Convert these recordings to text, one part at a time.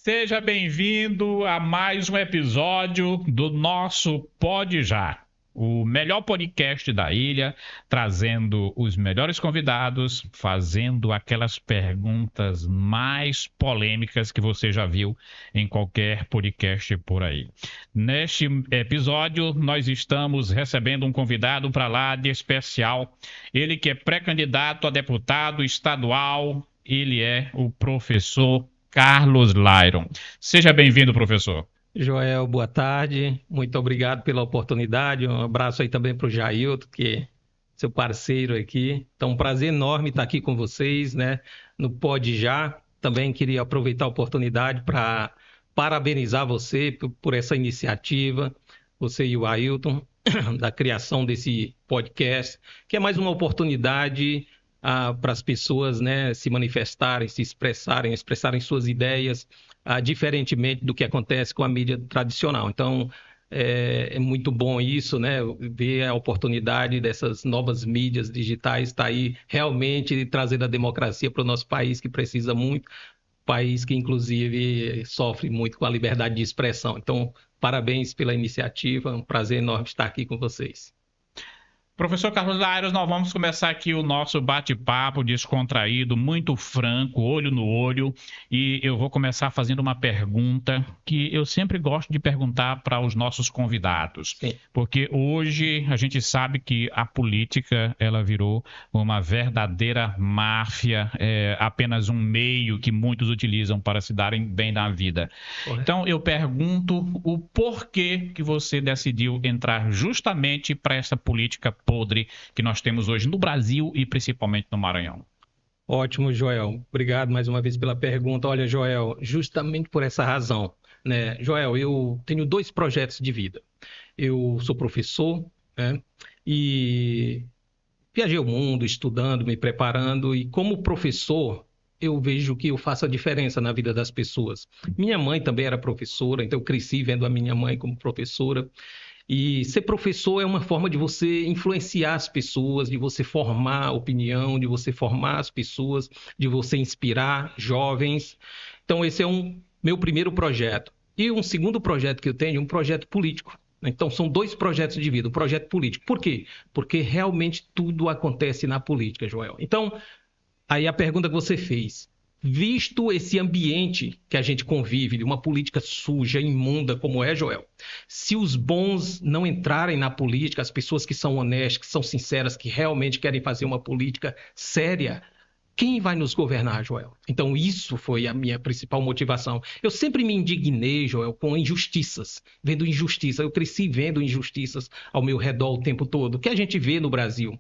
Seja bem-vindo a mais um episódio do nosso Pode Já, o melhor podcast da ilha, trazendo os melhores convidados, fazendo aquelas perguntas mais polêmicas que você já viu em qualquer podcast por aí. Neste episódio, nós estamos recebendo um convidado para lá de especial, ele que é pré-candidato a deputado estadual, ele é o professor Carlos Lyron. Seja bem-vindo, professor. Joel, boa tarde. Muito obrigado pela oportunidade. Um abraço aí também para o Jailton, que é seu parceiro aqui. Então, um prazer enorme estar aqui com vocês, né? No Pode Já. Também queria aproveitar a oportunidade para parabenizar você por essa iniciativa, você e o Ailton, da criação desse podcast, que é mais uma oportunidade para as pessoas, né, se manifestarem, se expressarem suas ideias, diferentemente do que acontece com a mídia tradicional. Então, é muito bom isso, né, ver a oportunidade dessas novas mídias digitais estar aí realmente trazendo a democracia para o nosso país, que precisa muito, país que, inclusive, sofre muito com a liberdade de expressão. Então, parabéns pela iniciativa, um prazer enorme estar aqui com vocês. Professor Carlos Lyron, nós vamos começar aqui o nosso bate-papo descontraído, muito franco, olho no olho, e eu vou começar fazendo uma pergunta que eu sempre gosto de perguntar para os nossos convidados. Sim. Porque hoje a gente sabe que a política ela virou uma verdadeira máfia, apenas um meio que muitos utilizam para se darem bem na vida. Correto. Então eu pergunto o porquê que você decidiu entrar justamente para essa política podre que nós temos hoje no Brasil e principalmente no Maranhão. Ótimo, Joel. Obrigado mais uma vez pela pergunta. Olha, Joel, justamente por essa razão, né? Joel, eu tenho 2 projetos de vida. Eu sou professor, né? E viajei o mundo estudando, me preparando, e como professor, eu vejo que eu faço a diferença na vida das pessoas. Minha mãe também era professora, então eu cresci vendo a minha mãe como professora. E ser professor é uma forma de você influenciar as pessoas, de você formar opinião, de você formar as pessoas, de você inspirar jovens. Então, esse é meu primeiro projeto. E um segundo projeto que eu tenho é um projeto político. Então, são 2 projetos de vida, um projeto político. Por quê? Porque realmente tudo acontece na política, Joel. Então, aí a pergunta que você fez. Visto esse ambiente que a gente convive, de uma política suja, imunda como é, Joel, se os bons não entrarem na política, as pessoas que são honestas, que são sinceras, que realmente querem fazer uma política séria, quem vai nos governar, Joel? Então, isso foi a minha principal motivação. Eu sempre me indignei, Joel, com injustiças, vendo injustiça. Eu cresci vendo injustiças ao meu redor o tempo todo, o que a gente vê no Brasil.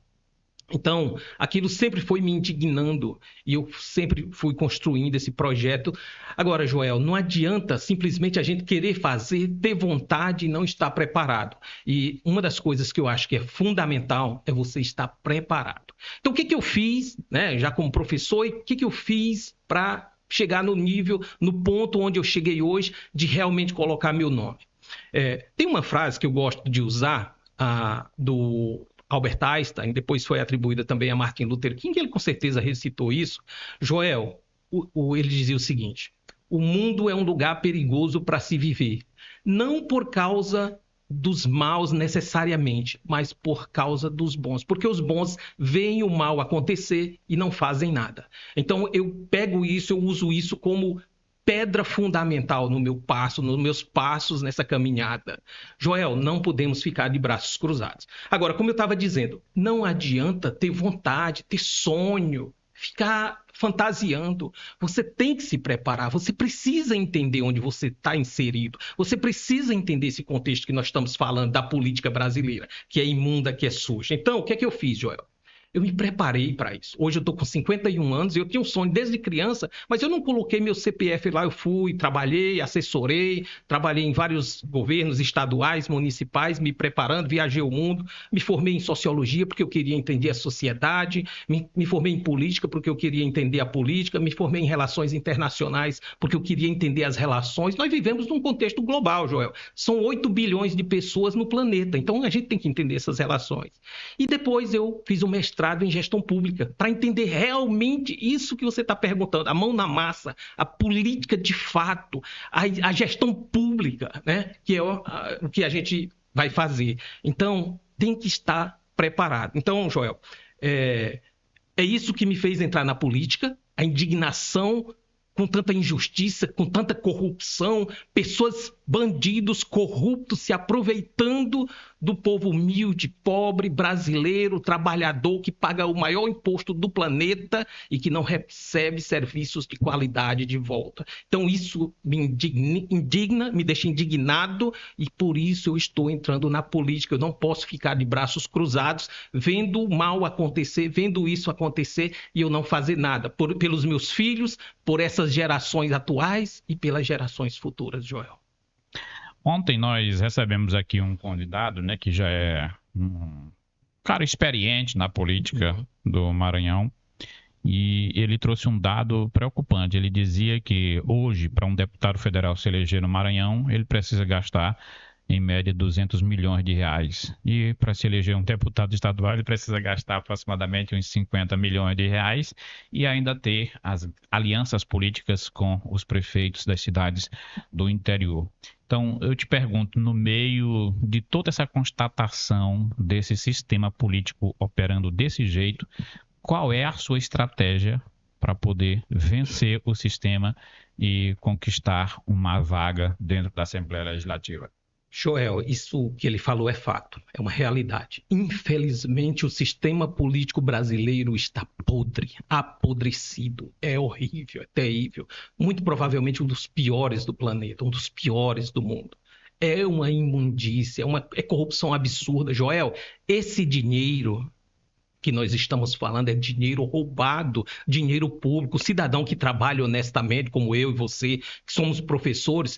Então, aquilo sempre foi me indignando e eu sempre fui construindo esse projeto. Agora, Joel, não adianta simplesmente a gente querer fazer, ter vontade e não estar preparado. E uma das coisas que eu acho que é fundamental é você estar preparado. Então, o que eu fiz, né, já como professor, e o que eu fiz para chegar no nível, no ponto onde eu cheguei hoje, de realmente colocar meu nome? Tem uma frase que eu gosto de usar, do Albert Einstein, depois foi atribuída também a Martin Luther King, ele com certeza recitou isso. Joel, ele dizia o seguinte: o mundo é um lugar perigoso para se viver, não por causa dos maus necessariamente, mas por causa dos bons, porque os bons veem o mal acontecer e não fazem nada. Então eu pego isso, eu uso isso como pedra fundamental no nos meus passos nessa caminhada. Joel, não podemos ficar de braços cruzados. Agora, como eu estava dizendo, não adianta ter vontade, ter sonho, ficar fantasiando. Você tem que se preparar, você precisa entender onde você está inserido, você precisa entender esse contexto que nós estamos falando da política brasileira, que é imunda, que é suja. Então, o que é que eu fiz, Joel? Eu me preparei para isso. Hoje eu estou com 51 anos, eu tinha um sonho desde criança, mas eu não coloquei meu CPF lá, eu fui, trabalhei, assessorei, trabalhei em vários governos estaduais, municipais, me preparando, viajei o mundo, me formei em sociologia porque eu queria entender a sociedade, me formei em política porque eu queria entender a política, me formei em relações internacionais porque eu queria entender as relações. Nós vivemos num contexto global, Joel. São 8 bilhões de pessoas no planeta, então a gente tem que entender essas relações. E depois eu fiz o mestrado frustrado em gestão pública, para entender realmente isso que você está perguntando, a mão na massa, a política de fato, a gestão pública, né? Que é o que a gente vai fazer. Então, tem que estar preparado. Então, Joel, é isso que me fez entrar na política, a indignação com tanta injustiça, com tanta corrupção, pessoas, bandidos, corruptos, se aproveitando do povo humilde, pobre, brasileiro, trabalhador, que paga o maior imposto do planeta e que não recebe serviços de qualidade de volta. Então isso me indigna, me deixa indignado e por isso eu estou entrando na política. Eu não posso ficar de braços cruzados, vendo o mal acontecer, vendo isso acontecer e eu não fazer nada. Pelos meus filhos, por essas gerações atuais e pelas gerações futuras, Joel. Ontem nós recebemos aqui um convidado, né, que já é um cara experiente na política do Maranhão, e ele trouxe um dado preocupante. Ele dizia que hoje, para um deputado federal se eleger no Maranhão, ele precisa gastar em média 200 milhões de reais. E para se eleger um deputado estadual, ele precisa gastar aproximadamente uns 50 milhões de reais e ainda ter as alianças políticas com os prefeitos das cidades do interior. Então, eu te pergunto, no meio de toda essa constatação desse sistema político operando desse jeito, qual é a sua estratégia para poder vencer o sistema e conquistar uma vaga dentro da Assembleia Legislativa? Joel, isso que ele falou é fato, é uma realidade. Infelizmente, o sistema político brasileiro está podre, apodrecido, é horrível, é terrível. Muito provavelmente um dos piores do planeta, um dos piores do mundo. É uma imundícia, é corrupção absurda. Joel, esse dinheiro que nós estamos falando é dinheiro roubado, dinheiro público. O cidadão que trabalha honestamente, como eu e você, que somos professores,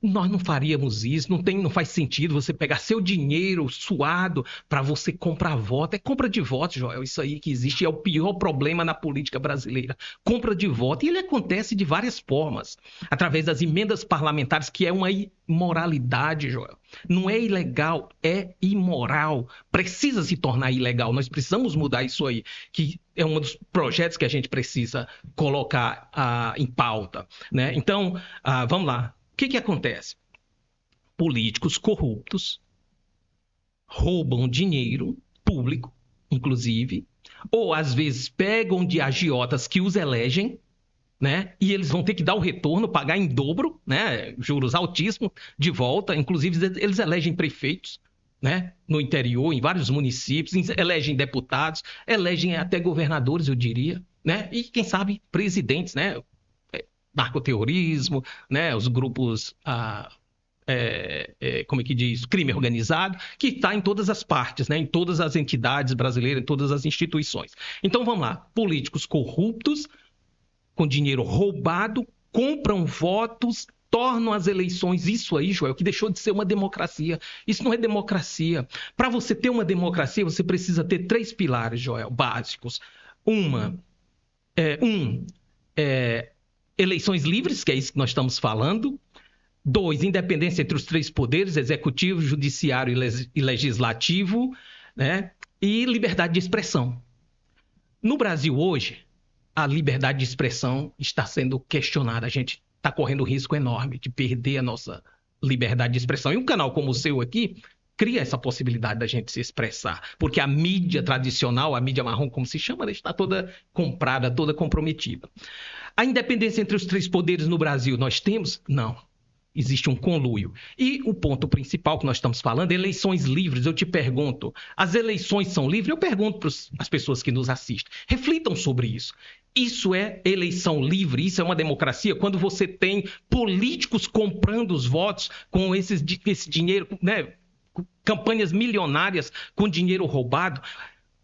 nós não faríamos isso, não faz sentido você pegar seu dinheiro suado para você comprar voto. É compra de voto, Joel, isso aí que existe, é o pior problema na política brasileira. Compra de voto, e ele acontece de várias formas, através das emendas parlamentares, que é uma imoralidade, Joel. Não é ilegal, é imoral. Precisa se tornar ilegal, nós precisamos mudar isso aí, que é um dos projetos que a gente precisa colocar em pauta, né? Então, vamos lá. O que acontece? Políticos corruptos roubam dinheiro público, inclusive, ou às vezes pegam de agiotas que os elegem, né? E eles vão ter que dar o retorno, pagar em dobro, né? Juros altíssimos de volta. Inclusive, eles elegem prefeitos, né? No interior, em vários municípios, elegem deputados, elegem até governadores, eu diria, né? E quem sabe presidentes, né? Narcoterrorismo, né, os grupos, como é que diz, crime organizado, que está em todas as partes, né, em todas as entidades brasileiras, em todas as instituições. Então, vamos lá, políticos corruptos, com dinheiro roubado, compram votos, tornam as eleições, isso aí, Joel, que deixou de ser uma democracia. Isso não é democracia. Para você ter uma democracia, você precisa ter 3 pilares, Joel, básicos. Eleições livres, que é isso que nós estamos falando. 2, independência entre os 3 poderes, executivo, judiciário e legislativo, né? E liberdade de expressão. No Brasil hoje, a liberdade de expressão está sendo questionada. A gente está correndo um risco enorme de perder a nossa liberdade de expressão. E um canal como o seu aqui cria essa possibilidade da gente se expressar, porque a mídia tradicional, a mídia marrom, como se chama, está toda comprada, toda comprometida. A independência entre os 3 poderes no Brasil, nós temos? Não. Existe um conluio. E o ponto principal que nós estamos falando é eleições livres. Eu te pergunto, as eleições são livres? Eu pergunto para as pessoas que nos assistem. Reflitam sobre isso. Isso é eleição livre? Isso é uma democracia? Quando você tem políticos comprando os votos com esse dinheiro, né? Campanhas milionárias com dinheiro roubado,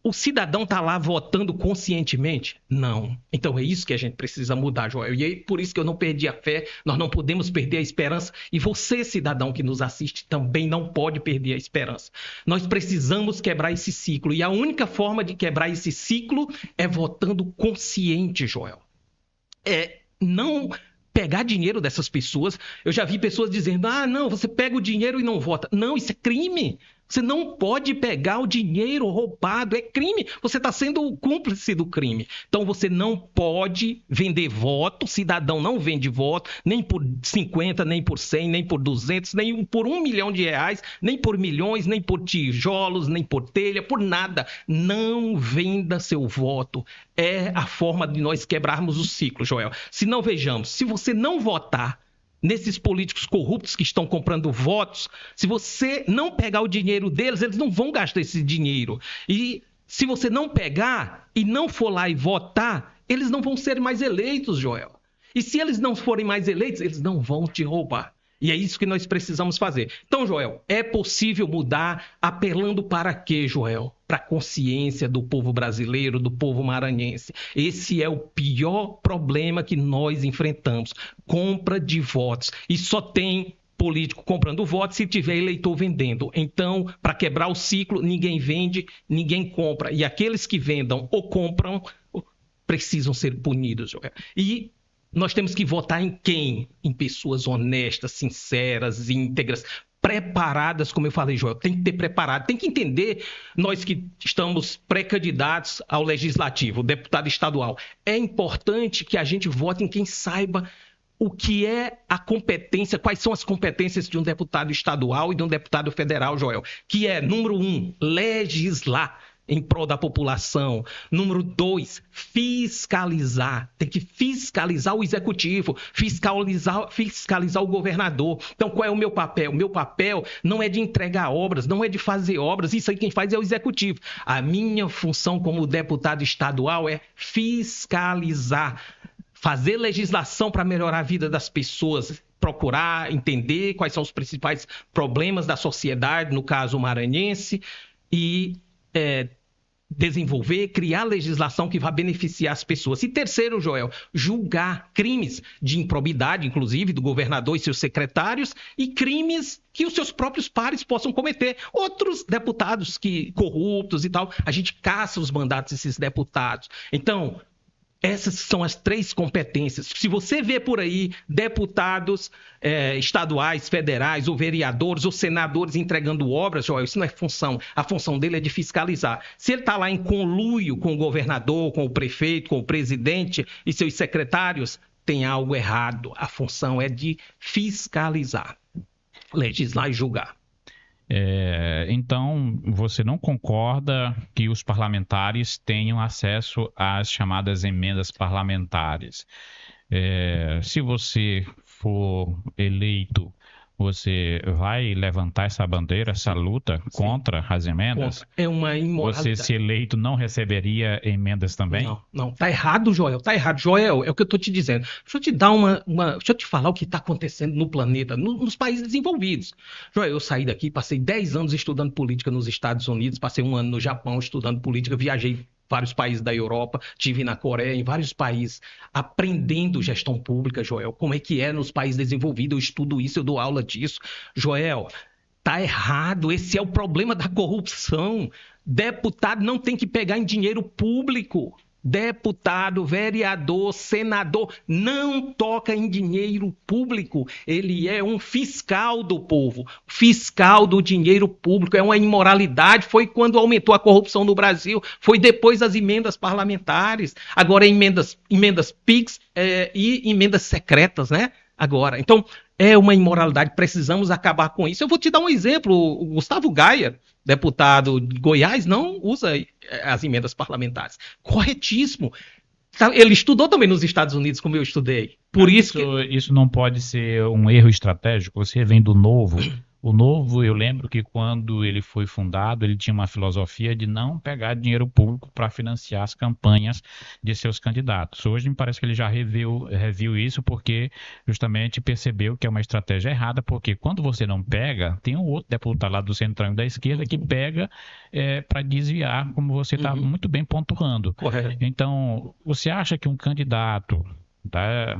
o cidadão está lá votando conscientemente? Não. Então é isso que a gente precisa mudar, Joel. E é por isso que eu não perdi a fé, nós não podemos perder a esperança. E você, cidadão que nos assiste, também não pode perder a esperança. Nós precisamos quebrar esse ciclo. E a única forma de quebrar esse ciclo é votando consciente, Joel. É não pegar dinheiro dessas pessoas. Eu já vi pessoas dizendo, não, você pega o dinheiro e não vota. Não, isso é crime. Você não pode pegar o dinheiro roubado, é crime. Você está sendo cúmplice do crime. Então você não pode vender voto, o cidadão não vende voto, nem por 50, nem por 100, nem por 200, nem por R$1 milhão, nem por milhões, nem por tijolos, nem por telha, por nada. Não venda seu voto. É a forma de nós quebrarmos o ciclo, Joel. Se não, vejamos, se você não votar nesses políticos corruptos que estão comprando votos, se você não pegar o dinheiro deles, eles não vão gastar esse dinheiro. E se você não pegar e não for lá e votar, eles não vão ser mais eleitos, Joel. E se eles não forem mais eleitos, eles não vão te roubar. E é isso que nós precisamos fazer. Então, Joel, é possível mudar apelando para quê, Joel? Para a consciência do povo brasileiro, do povo maranhense. Esse é o pior problema que nós enfrentamos. Compra de votos. E só tem político comprando votos se tiver eleitor vendendo. Então, para quebrar o ciclo, ninguém vende, ninguém compra. E aqueles que vendam ou compram precisam ser punidos, Joel. E nós temos que votar em quem? Em pessoas honestas, sinceras, íntegras, preparadas, como eu falei, Joel. Tem que ter preparado, tem que entender, nós que estamos pré-candidatos ao legislativo, deputado estadual, é importante que a gente vote em quem saiba o que é a competência, quais são as competências de um deputado estadual e de um deputado federal, Joel, que é, número 1, legislar em prol da população. Número 2, fiscalizar. Tem que fiscalizar o executivo, fiscalizar o governador. Então, qual é o meu papel? O meu papel não é de entregar obras, não é de fazer obras. Isso aí quem faz é o executivo. A minha função como deputado estadual é fiscalizar, fazer legislação para melhorar a vida das pessoas, procurar entender quais são os principais problemas da sociedade, no caso maranhense, e desenvolver, criar legislação que vá beneficiar as pessoas. E terceiro, Joel, julgar crimes de improbidade, inclusive, do governador e seus secretários, e crimes que os seus próprios pares possam cometer. Outros deputados corruptos e tal, a gente caça os mandatos desses deputados. Então, essas são as 3 competências. Se você vê por aí deputados estaduais, federais, ou vereadores, ou senadores entregando obras, Joel, isso não é função. A função dele é de fiscalizar. Se ele está lá em conluio com o governador, com o prefeito, com o presidente e seus secretários, tem algo errado. A função é de fiscalizar, legislar e julgar. Então, você não concorda que os parlamentares tenham acesso às chamadas emendas parlamentares? Se você for eleito, você vai levantar essa bandeira, essa luta contra as emendas? É uma imoralidade. Você, se eleito, não receberia emendas também? Não. Tá errado, Joel. Tá errado. Joel, é o que eu tô te dizendo. Deixa eu te dar Deixa eu te falar o que está acontecendo no planeta, nos países desenvolvidos. Joel, eu saí daqui, passei 10 anos estudando política nos Estados Unidos, passei 1 ano no Japão estudando política, viajei vários países da Europa, estive na Coreia, em vários países, aprendendo gestão pública, Joel, como é que é nos países desenvolvidos, eu estudo isso, eu dou aula disso. Joel, tá errado, esse é o problema da corrupção. Deputado não tem que pegar em dinheiro público. Deputado, vereador, senador, não toca em dinheiro público. Ele é um fiscal do povo, fiscal do dinheiro público. É uma imoralidade. Foi quando aumentou a corrupção no Brasil, foi depois das emendas parlamentares. Agora emendas PIX e emendas secretas, né? Agora, então, é uma imoralidade. Precisamos acabar com isso. Eu vou te dar um exemplo. O Gustavo Gayer, deputado de Goiás, não usa as emendas parlamentares. Corretíssimo. Ele estudou também nos Estados Unidos, como eu estudei. Por isso não pode ser um erro estratégico? Você vem do Novo. O Novo, eu lembro que quando ele foi fundado, ele tinha uma filosofia de não pegar dinheiro público para financiar as campanhas de seus candidatos. Hoje me parece que ele já reviu isso, porque justamente percebeu que é uma estratégia errada, porque quando você não pega, tem um outro deputado lá do centrão e da esquerda que pega para desviar, como você está muito bem pontuando. Correto. Então, você acha que um candidato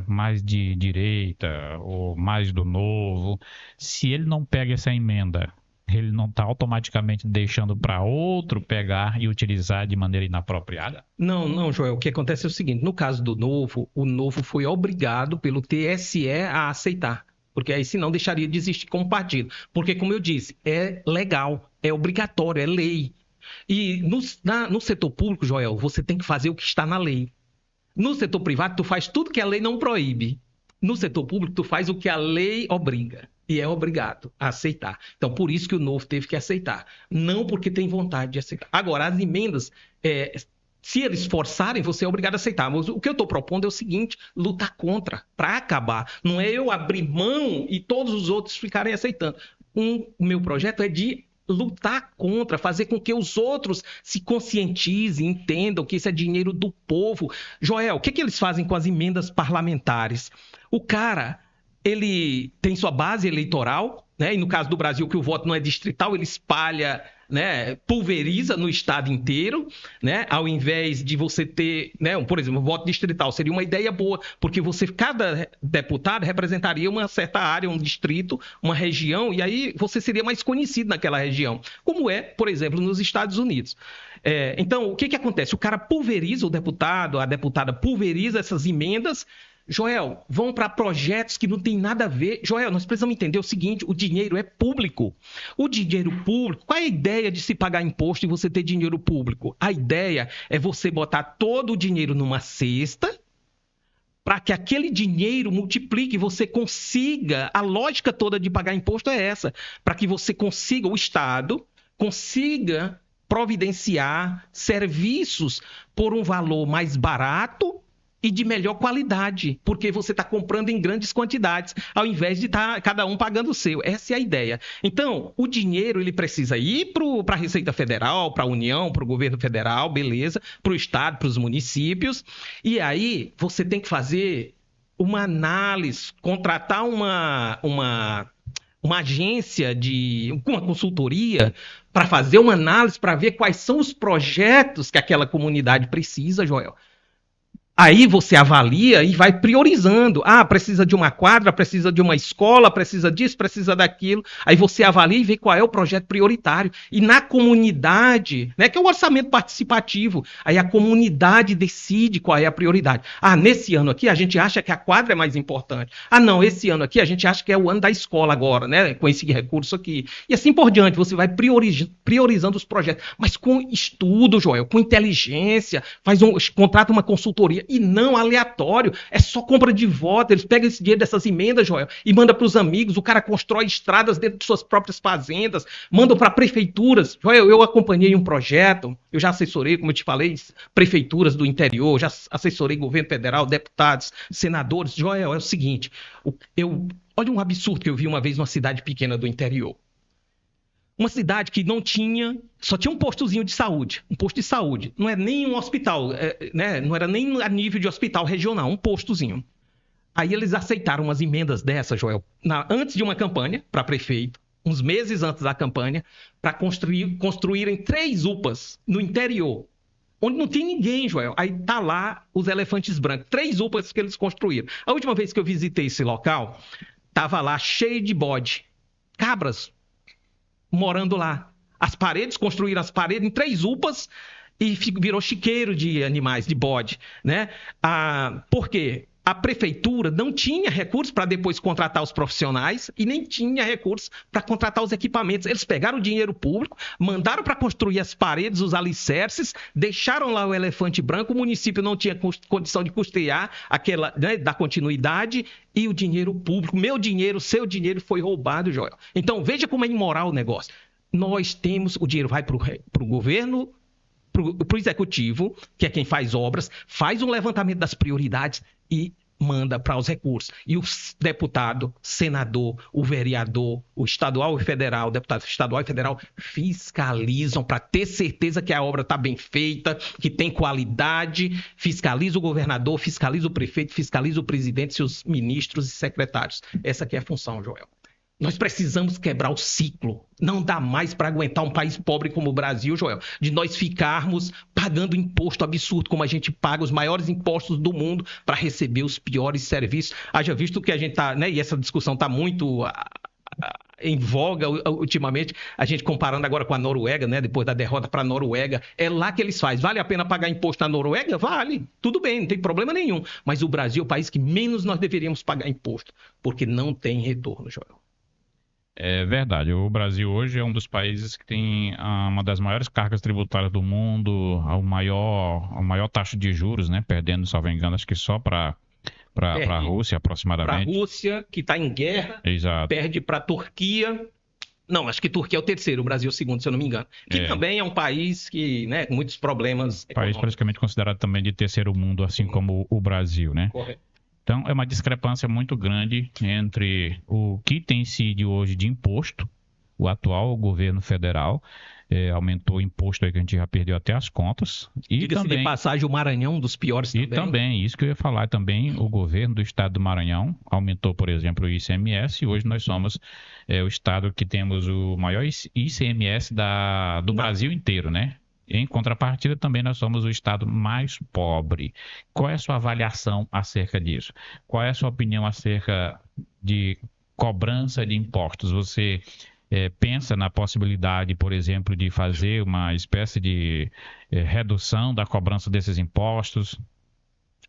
mais de direita ou mais do Novo, se ele não pega essa emenda, ele não está automaticamente deixando para outro pegar e utilizar de maneira inapropriada? Não, Joel. O que acontece é o seguinte, no caso do Novo, o Novo foi obrigado pelo TSE a aceitar, porque aí senão deixaria de existir como partido. Porque, como eu disse, é legal. É obrigatório, é lei. E no setor público, Joel, você tem que fazer o que está na lei. No setor privado, tu faz tudo que a lei não proíbe. No setor público, tu faz o que a lei obriga. E é obrigado a aceitar. Então, por isso que o Novo teve que aceitar. Não porque tem vontade de aceitar. Agora, as emendas, se eles forçarem, você é obrigado a aceitar. Mas o que eu estou propondo é o seguinte: lutar contra, para acabar. Não é eu abrir mão e todos os outros ficarem aceitando. O meu projeto é de lutar contra, fazer com que os outros se conscientizem, entendam que isso é dinheiro do povo. Joel, o que eles fazem com as emendas parlamentares? O cara, ele tem sua base eleitoral, né? E no caso do Brasil, que o voto não é distrital, ele espalha, né, pulveriza no estado inteiro, né? Ao invés de você ter, né, por exemplo, um voto distrital, seria uma ideia boa, porque cada deputado representaria uma certa área, um distrito, uma região, e aí você seria mais conhecido naquela região, como é, por exemplo, nos Estados Unidos. Então, o que acontece? O cara pulveriza, o deputado, a deputada pulveriza essas emendas. Joel, vão para projetos que não tem nada a ver. Joel, nós precisamos entender o seguinte: o dinheiro é público. O dinheiro público, qual é a ideia de se pagar imposto e você ter dinheiro público? A ideia é você botar todo o dinheiro numa cesta para que aquele dinheiro multiplique e você consiga. A lógica toda de pagar imposto é essa, para que você consiga, o Estado consiga providenciar serviços por um valor mais barato e de melhor qualidade, porque você está comprando em grandes quantidades, ao invés de estar cada um pagando o seu. Essa é a ideia. Então, o dinheiro ele precisa ir para a Receita Federal, para a União, para o governo federal, beleza, para o Estado, para os municípios, e aí você tem que fazer uma análise, contratar uma agência uma consultoria para fazer uma análise, para ver quais são os projetos que aquela comunidade precisa, Joel. Aí você avalia e vai priorizando. Ah, precisa de uma quadra, precisa de uma escola, precisa disso, precisa daquilo. Aí você avalia e vê qual é o projeto prioritário. E na comunidade, né, que é o orçamento participativo, aí a comunidade decide qual é a prioridade. Ah, nesse ano aqui a gente acha que a quadra é mais importante. Ah, não, esse ano aqui a gente acha que é o ano da escola agora, né, com esse recurso aqui. E assim por diante, você vai priorizando os projetos. Mas com estudo, Joel, com inteligência, contrata uma consultoria. E não aleatório, é só compra de voto. Eles pegam esse dinheiro dessas emendas, Joel, e manda para os amigos. O cara constrói estradas dentro de suas próprias fazendas, mandam para prefeituras. Joel, eu acompanhei um projeto, eu já assessorei, como eu te falei, prefeituras do interior, já assessorei governo federal, deputados, senadores. Joel, é o seguinte, olha um absurdo que eu vi uma vez numa cidade pequena do interior. Uma cidade que só tinha um postozinho de saúde, um posto de saúde. Não é nem um hospital, né? Não era nem a nível de hospital regional, um postozinho. Aí eles aceitaram umas emendas dessas, Joel, antes de uma campanha para prefeito, uns meses antes da campanha, para construírem 3 UPAs no interior, onde não tem ninguém, Joel. Aí tá lá os elefantes brancos, 3 UPAs que eles construíram. A última vez que eu visitei esse local, tava lá cheio de bode, cabras, morando lá. Construíram as paredes em 3 UPAs e virou chiqueiro de animais, de bode, né? Por quê? A prefeitura não tinha recursos para depois contratar os profissionais e nem tinha recursos para contratar os equipamentos. Eles pegaram o dinheiro público, mandaram para construir as paredes, os alicerces, deixaram lá o elefante branco, o município não tinha condição de custear aquela, né, da continuidade, e o dinheiro público, meu dinheiro, seu dinheiro foi roubado, Joel. Então veja como é imoral o negócio. Nós temos, o dinheiro vai para o governo, para o executivo, que é quem faz obras, faz um levantamento das prioridades e manda para os recursos. E o deputado, senador, o vereador, o estadual e federal, deputado estadual e federal, fiscalizam para ter certeza que a obra está bem feita, que tem qualidade, fiscaliza o governador, fiscaliza o prefeito, fiscaliza o presidente, seus ministros e secretários. Essa aqui é a função, Joel. Nós precisamos quebrar o ciclo. Não dá mais para aguentar um país pobre como o Brasil, Joel, de nós ficarmos pagando imposto absurdo, como a gente paga os maiores impostos do mundo para receber os piores serviços. Haja visto que a gente está, né, e essa discussão está muito em voga ultimamente, a gente comparando agora com a Noruega, né, depois da derrota para a Noruega, é lá que eles fazem. Vale a pena pagar imposto na Noruega? Vale, tudo bem, não tem problema nenhum. Mas o Brasil é o país que menos nós deveríamos pagar imposto, porque não tem retorno, Joel. É verdade. O Brasil hoje é um dos países que tem uma das maiores cargas tributárias do mundo, a maior taxa de juros, né? Perdendo, se não me engano, acho que só para a Perde Rússia, para a aproximadamente. Rússia, que está em guerra, Exato. perde para a Turquia. Não, acho que Turquia é o terceiro, o Brasil é o segundo, se eu não me engano. Que É. também é um país que, né, com muitos problemas País econômicos. praticamente considerado também de terceiro mundo, assim como o Brasil, né? Correto. Então, é uma discrepância muito grande entre o que tem sido hoje de imposto, o atual governo federal aumentou o imposto aí que a gente já perdeu até as contas, Diga-se de passagem, o Maranhão, um dos piores e também. também, isso que eu ia falar também, o governo do estado do Maranhão aumentou, por exemplo, o ICMS, e hoje nós somos o estado que temos o maior ICMS do Brasil inteiro, né? Em contrapartida, também nós somos o estado mais pobre. Qual é a sua avaliação acerca disso? Qual é a sua opinião acerca de cobrança de impostos? Você pensa na possibilidade, por exemplo, de fazer uma espécie de redução da cobrança desses impostos?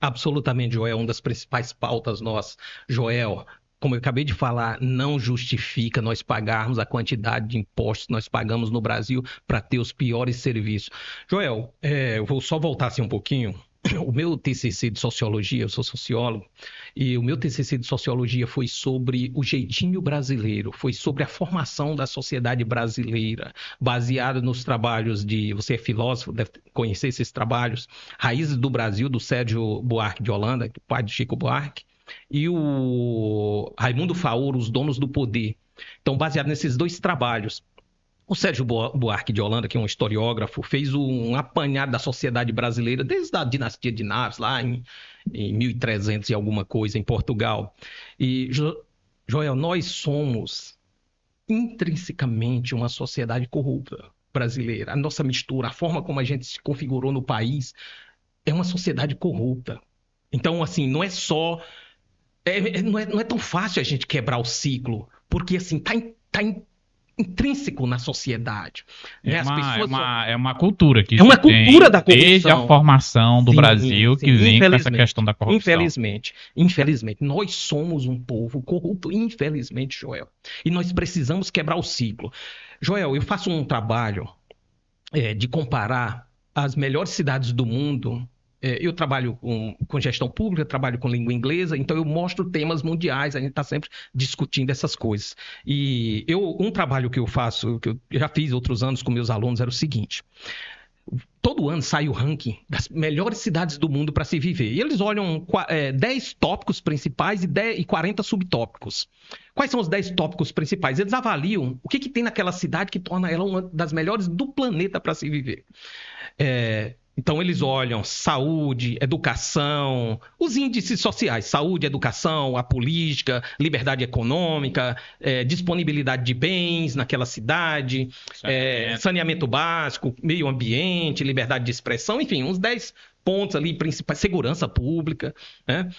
Absolutamente, Joel, uma das principais pautas nossas. Joel, como eu acabei de falar, não justifica nós pagarmos a quantidade de impostos que nós pagamos no Brasil para ter os piores serviços. Joel, eu vou só voltar assim um pouquinho. O meu TCC de Sociologia, eu sou sociólogo, e o meu TCC de Sociologia foi sobre o jeitinho brasileiro, foi sobre a formação da sociedade brasileira, baseado nos trabalhos de, você é filósofo, deve conhecer esses trabalhos, Raízes do Brasil, do Sérgio Buarque de Holanda, pai de Chico Buarque, e o Raimundo Faoro, Os Donos do Poder. Então, baseado nesses dois trabalhos, o Sérgio Buarque de Holanda, que é um historiógrafo, fez um apanhado da sociedade brasileira desde a dinastia de Naves, lá em 1300 e alguma coisa, em Portugal. E, Joel, nós somos intrinsecamente uma sociedade corrupta brasileira. A nossa mistura, a forma como a gente se configurou no país, é uma sociedade corrupta. Então, assim, não é só. Não é tão fácil a gente quebrar o ciclo, porque, assim, tá intrínseco na sociedade. É Né? As uma, é pessoas só... uma, é uma cultura que É uma se cultura tem da desde a corrupção. formação do Sim, Brasil sim, que vem com essa infelizmente. questão da corrupção. Infelizmente, nós somos um povo corrupto, infelizmente, Joel. E nós precisamos quebrar o ciclo. Joel, eu faço um trabalho de comparar as melhores cidades do mundo. Eu trabalho com gestão pública, trabalho com língua inglesa, então eu mostro temas mundiais, a gente está sempre discutindo essas coisas. E um trabalho que eu faço, que eu já fiz outros anos com meus alunos, era o seguinte: todo ano sai o ranking das melhores cidades do mundo para se viver. E eles olham 10 tópicos principais e 40 subtópicos. Quais são os 10 tópicos principais? Eles avaliam o que tem naquela cidade que torna ela uma das melhores do planeta para se viver. Então, eles olham saúde, educação, os índices sociais, saúde, educação, a política, liberdade econômica, disponibilidade de bens naquela cidade, saneamento básico, meio ambiente, liberdade de expressão, enfim, uns 10 pontos ali principais, segurança pública, né?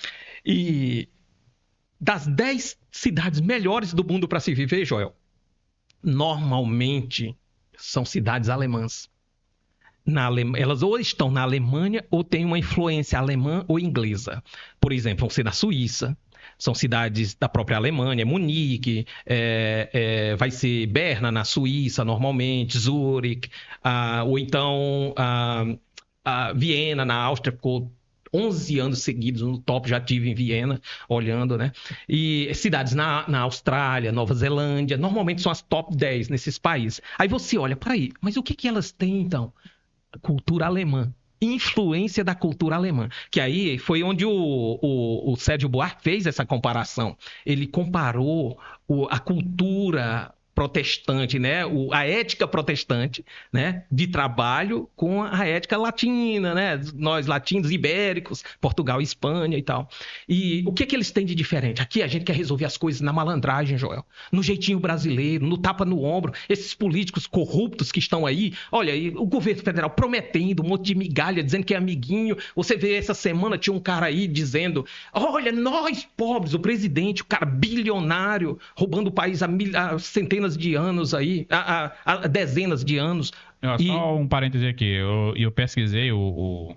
E das 10 cidades melhores do mundo para se viver, Joel, normalmente são cidades alemãs. Elas ou estão na Alemanha ou têm uma influência alemã ou inglesa. Por exemplo, vão ser na Suíça, são cidades da própria Alemanha, Munique, vai ser Berna na Suíça, normalmente, Zurique, ou então Viena na Áustria, ficou 11 anos seguidos no top, já tive em Viena, olhando, né? E cidades na Austrália, Nova Zelândia, normalmente são as top 10 nesses países. Aí você olha, peraí, mas o que elas têm então? Cultura alemã, influência da cultura alemã, que aí foi onde o Sérgio Buarque fez essa comparação. Ele comparou a cultura protestante, né? A ética protestante, né? De trabalho com a ética latina, né? Nós latinos, ibéricos, Portugal, Espanha e tal. E o que eles têm de diferente? Aqui a gente quer resolver as coisas na malandragem, Joel, no jeitinho brasileiro, no tapa no ombro. Esses políticos corruptos que estão aí, olha, o governo federal prometendo um monte de migalha, dizendo que é amiguinho. Você vê, essa semana tinha um cara aí dizendo, olha, nós pobres, o presidente, o cara bilionário, roubando o país há centenas de anos aí, há dezenas de anos. Só um parêntese aqui, eu pesquisei o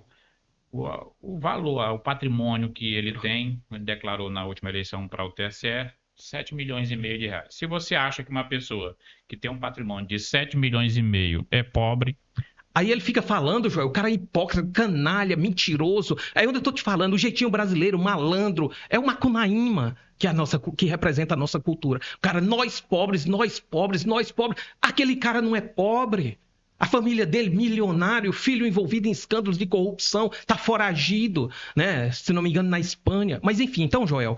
valor, o patrimônio que ele tem, ele declarou na última eleição para o TSE, 7 milhões e meio de reais. Se você acha que uma pessoa que tem um patrimônio de 7 milhões e meio é pobre. Aí ele fica falando, Joel, o cara é hipócrita, canalha, mentiroso. Aí onde eu tô te falando, o jeitinho brasileiro, malandro, é o macunaíma que representa a nossa cultura. Cara, nós pobres, nós pobres, nós pobres. Aquele cara não é pobre. A família dele, milionário, filho envolvido em escândalos de corrupção, tá foragido, né? Se não me engano, na Espanha. Mas enfim, então, Joel,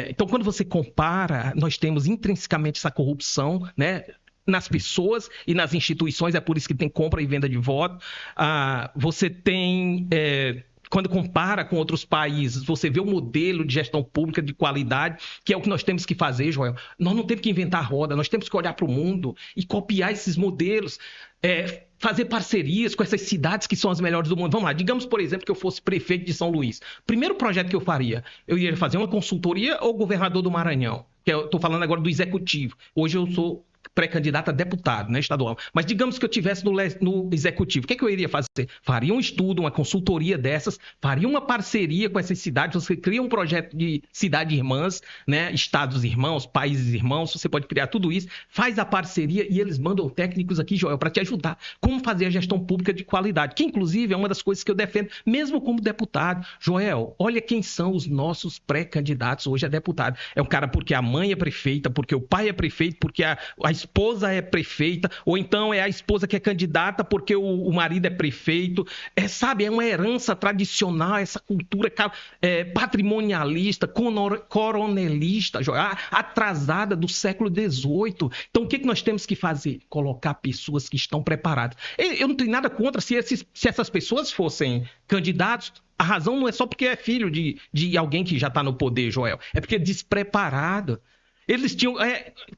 então quando você compara, nós temos intrinsecamente essa corrupção, né? Nas pessoas e nas instituições, é por isso que tem compra e venda de voto. Você tem, quando compara com outros países, você vê o modelo de gestão pública de qualidade, que é o que nós temos que fazer, Joel. Nós não temos que inventar a roda, nós temos que olhar para o mundo e copiar esses modelos, fazer parcerias com essas cidades que são as melhores do mundo. Vamos lá, digamos, por exemplo, que eu fosse prefeito de São Luís. Primeiro projeto que eu faria, eu ia fazer uma consultoria ou governador do Maranhão? Que eu estou falando agora do executivo. Hoje eu sou pré-candidato a deputado, né, estadual. Mas digamos que eu estivesse no executivo, o que é que eu iria fazer? Faria um estudo, uma consultoria dessas, faria uma parceria com essas cidades, você cria um projeto de cidade irmãs, né, estados irmãos, países irmãos, você pode criar tudo isso, faz a parceria e eles mandam técnicos aqui, Joel, para te ajudar. Como fazer a gestão pública de qualidade, que inclusive é uma das coisas que eu defendo, mesmo como deputado. Joel, olha quem são os nossos pré-candidatos hoje a deputado. É um cara porque a mãe é prefeita, porque o pai é prefeito, porque a esposa é prefeita, ou então é a esposa que é candidata porque o marido é prefeito. Sabe, é uma herança tradicional, essa cultura patrimonialista, coronelista, atrasada do século XVIII. Então, o que nós temos que fazer? Colocar pessoas que estão preparadas. Eu não tenho nada contra se essas pessoas fossem candidatos. A razão não é só porque é filho de alguém que já está no poder, Joel. É porque é despreparado. Eles tinham,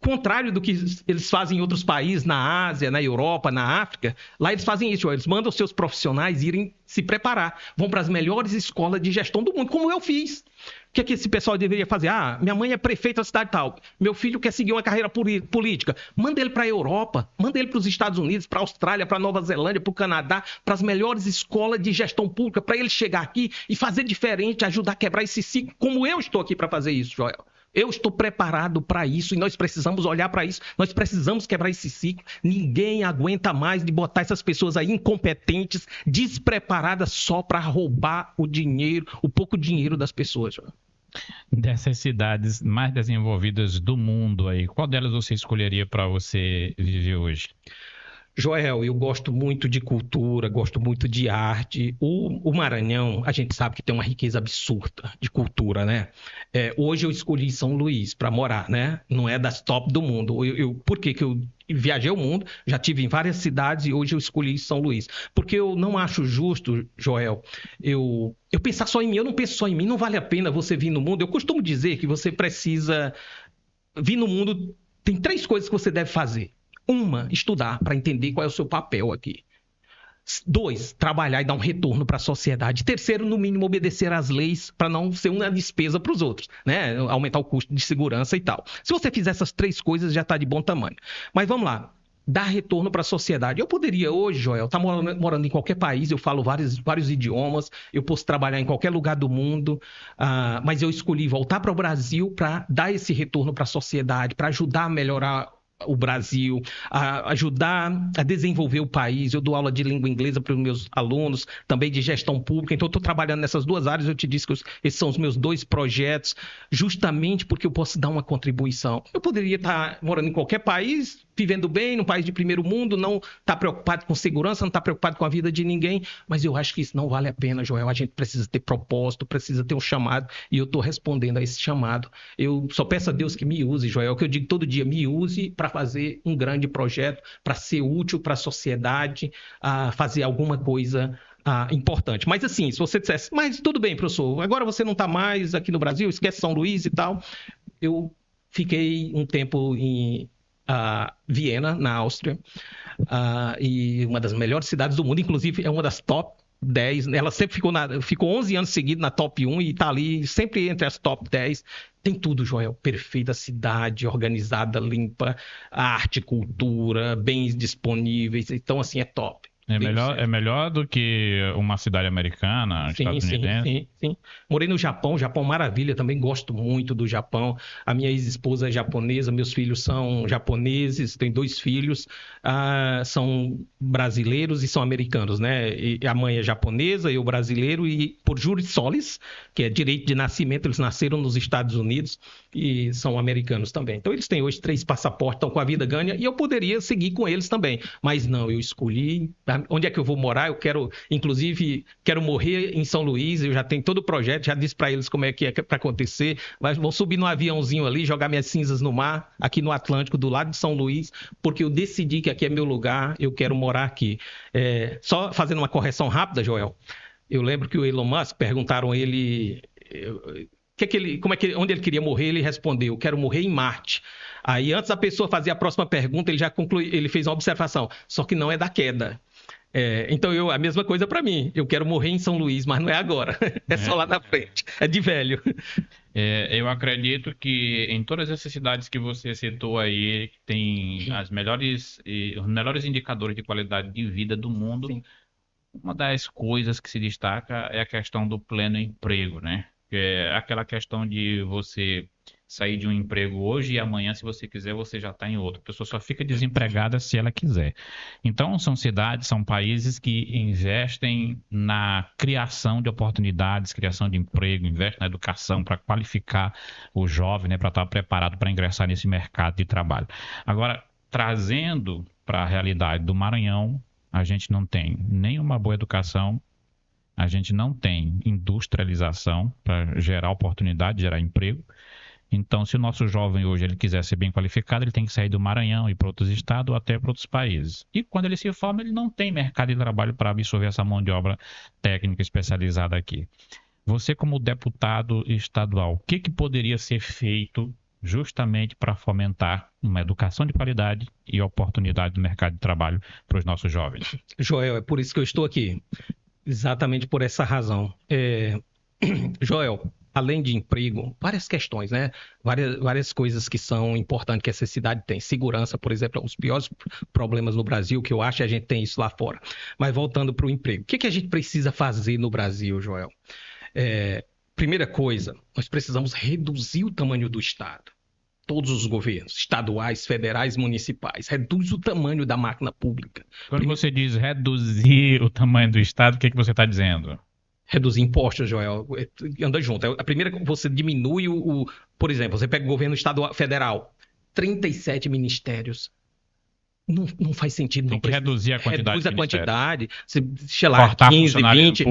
contrário do que eles fazem em outros países, na Ásia, na Europa, na África, lá eles fazem isso, eles mandam seus profissionais irem se preparar, vão para as melhores escolas de gestão do mundo, como eu fiz. O que é que esse pessoal deveria fazer? Minha mãe é prefeita da cidade tal, meu filho quer seguir uma carreira política, manda ele para a Europa, manda ele para os Estados Unidos, para a Austrália, para a Nova Zelândia, para o Canadá, para as melhores escolas de gestão pública, para ele chegar aqui e fazer diferente, ajudar a quebrar esse ciclo, como eu estou aqui para fazer isso, Joel. Eu estou preparado para isso e nós precisamos olhar para isso. Nós precisamos quebrar esse ciclo. Ninguém aguenta mais de botar essas pessoas aí incompetentes, despreparadas só para roubar o dinheiro, o pouco dinheiro das pessoas. Dessas cidades mais desenvolvidas do mundo aí, qual delas você escolheria para você viver hoje? Joel, eu gosto muito de cultura, gosto muito de arte. O Maranhão, a gente sabe que tem uma riqueza absurda de cultura, né? Hoje eu escolhi São Luís para morar, né? Não é das top do mundo. Por que eu viajei o mundo, já tive em várias cidades e hoje eu escolhi São Luís? Porque eu não acho justo, Joel, eu pensar só em mim. Eu não penso só em mim, não vale a pena você vir no mundo. Eu costumo dizer que você precisa vir no mundo. Tem 3 coisas que você deve fazer. 1, estudar para entender qual é o seu papel aqui. 2, trabalhar e dar um retorno para a sociedade. 3, no mínimo, obedecer às leis para não ser uma despesa para os outros, né? Aumentar o custo de segurança e tal. Se você fizer essas 3 coisas, já está de bom tamanho. Mas vamos lá. Dar retorno para a sociedade. Eu poderia hoje, Joel, estar morando em qualquer país, eu falo vários idiomas, eu posso trabalhar em qualquer lugar do mundo, mas eu escolhi voltar para o Brasil para dar esse retorno para a sociedade, para ajudar a melhorar o Brasil, a ajudar a desenvolver o país. Eu dou aula de língua inglesa para os meus alunos, também de gestão pública, então eu estou trabalhando nessas 2 áreas. Eu te disse que esses são os meus 2 projetos, justamente porque eu posso dar uma contribuição. Eu poderia estar morando em qualquer país, vivendo bem, num país de primeiro mundo, não estar preocupado com segurança, não estar preocupado com a vida de ninguém, mas eu acho que isso não vale a pena, Joel. A gente precisa ter propósito, precisa ter um chamado, e eu estou respondendo a esse chamado. Eu só peço a Deus que me use, Joel, que eu digo todo dia, me use para fazer um grande projeto, para ser útil para a sociedade, fazer alguma coisa importante. Mas assim, se você dissesse, mas tudo bem, professor, agora você não está mais aqui no Brasil, esquece São Luís e tal. Eu fiquei um tempo em Viena, na Áustria, e uma das melhores cidades do mundo, inclusive é uma das top 10, ela sempre ficou 11 anos seguidos na top 1 e está ali sempre entre as top 10. Tem tudo, Joel, perfeita cidade, organizada, limpa, arte, cultura, bens disponíveis, então assim é top. É melhor do que uma cidade americana, estadunidense? Sim. Morei no Japão, maravilha, também gosto muito do Japão. A minha ex-esposa é japonesa, meus filhos são japoneses, tenho 2 filhos, são brasileiros e são americanos, né? E a mãe é japonesa, eu brasileiro, e por juris solis, que é direito de nascimento, eles nasceram nos Estados Unidos e são americanos também. Então eles têm hoje 3 passaportes, estão com a vida ganha, e eu poderia seguir com eles também. Mas não, eu escolhi onde é que eu vou morar. Eu quero, inclusive, morrer em São Luís. Eu já tenho todo o projeto, já disse para eles como é que é para acontecer. Mas vou subir num aviãozinho ali, jogar minhas cinzas no mar, aqui no Atlântico, do lado de São Luís, porque eu decidi que aqui é meu lugar, eu quero morar aqui. Só fazendo uma correção rápida, Joel. Eu lembro que o Elon Musk, perguntaram a ele onde ele queria morrer, ele respondeu: quero morrer em Marte. Aí, antes da pessoa fazer a próxima pergunta, ele fez uma observação, só que não é da queda. Então, a mesma coisa para mim. Eu quero morrer em São Luís, mas não é agora. É só lá na frente. É de velho. Eu acredito que em todas essas cidades que você citou aí, tem os melhores indicadores de qualidade de vida do mundo. Sim. Uma das coisas que se destaca é a questão do pleno emprego, né? É aquela questão de você sair de um emprego hoje e amanhã, se você quiser, você já está em outro. A pessoa só fica desempregada se ela quiser. Então, são cidades, são países que investem na criação de oportunidades, criação de emprego, investem na educação para qualificar o jovem, né, para estar preparado para ingressar nesse mercado de trabalho. Agora, trazendo para a realidade do Maranhão, a gente não tem nenhuma boa educação, a gente não tem industrialização para gerar oportunidade, gerar emprego. Então, se o nosso jovem hoje ele quiser ser bem qualificado, ele tem que sair do Maranhão e ir para outros estados ou até para outros países. E quando ele se forma, ele não tem mercado de trabalho para absorver essa mão de obra técnica especializada aqui. Você, como deputado estadual, o que poderia ser feito justamente para fomentar uma educação de qualidade e oportunidade no mercado de trabalho para os nossos jovens? Joel, é por isso que eu estou aqui. Exatamente por essa razão. Joel, além de emprego, várias questões, né? Várias coisas que são importantes que essa cidade tem. Segurança, por exemplo, é um dos piores problemas no Brasil, que eu acho que a gente tem isso lá fora. Mas voltando para o emprego. O que a gente precisa fazer no Brasil, Joel? Primeira coisa, nós precisamos reduzir o tamanho do Estado. Todos os governos, estaduais, federais, municipais, reduz o tamanho da máquina pública. Quando você diz reduzir o tamanho do Estado, o que você está dizendo? Reduzir impostos, Joel, anda junto. A primeira, você diminui por exemplo, você pega o governo estadual, federal, 37 ministérios. Não faz sentido. Tem que reduzir a quantidade. Reduz a quantidade. Você, sei lá, cortar 15, 20,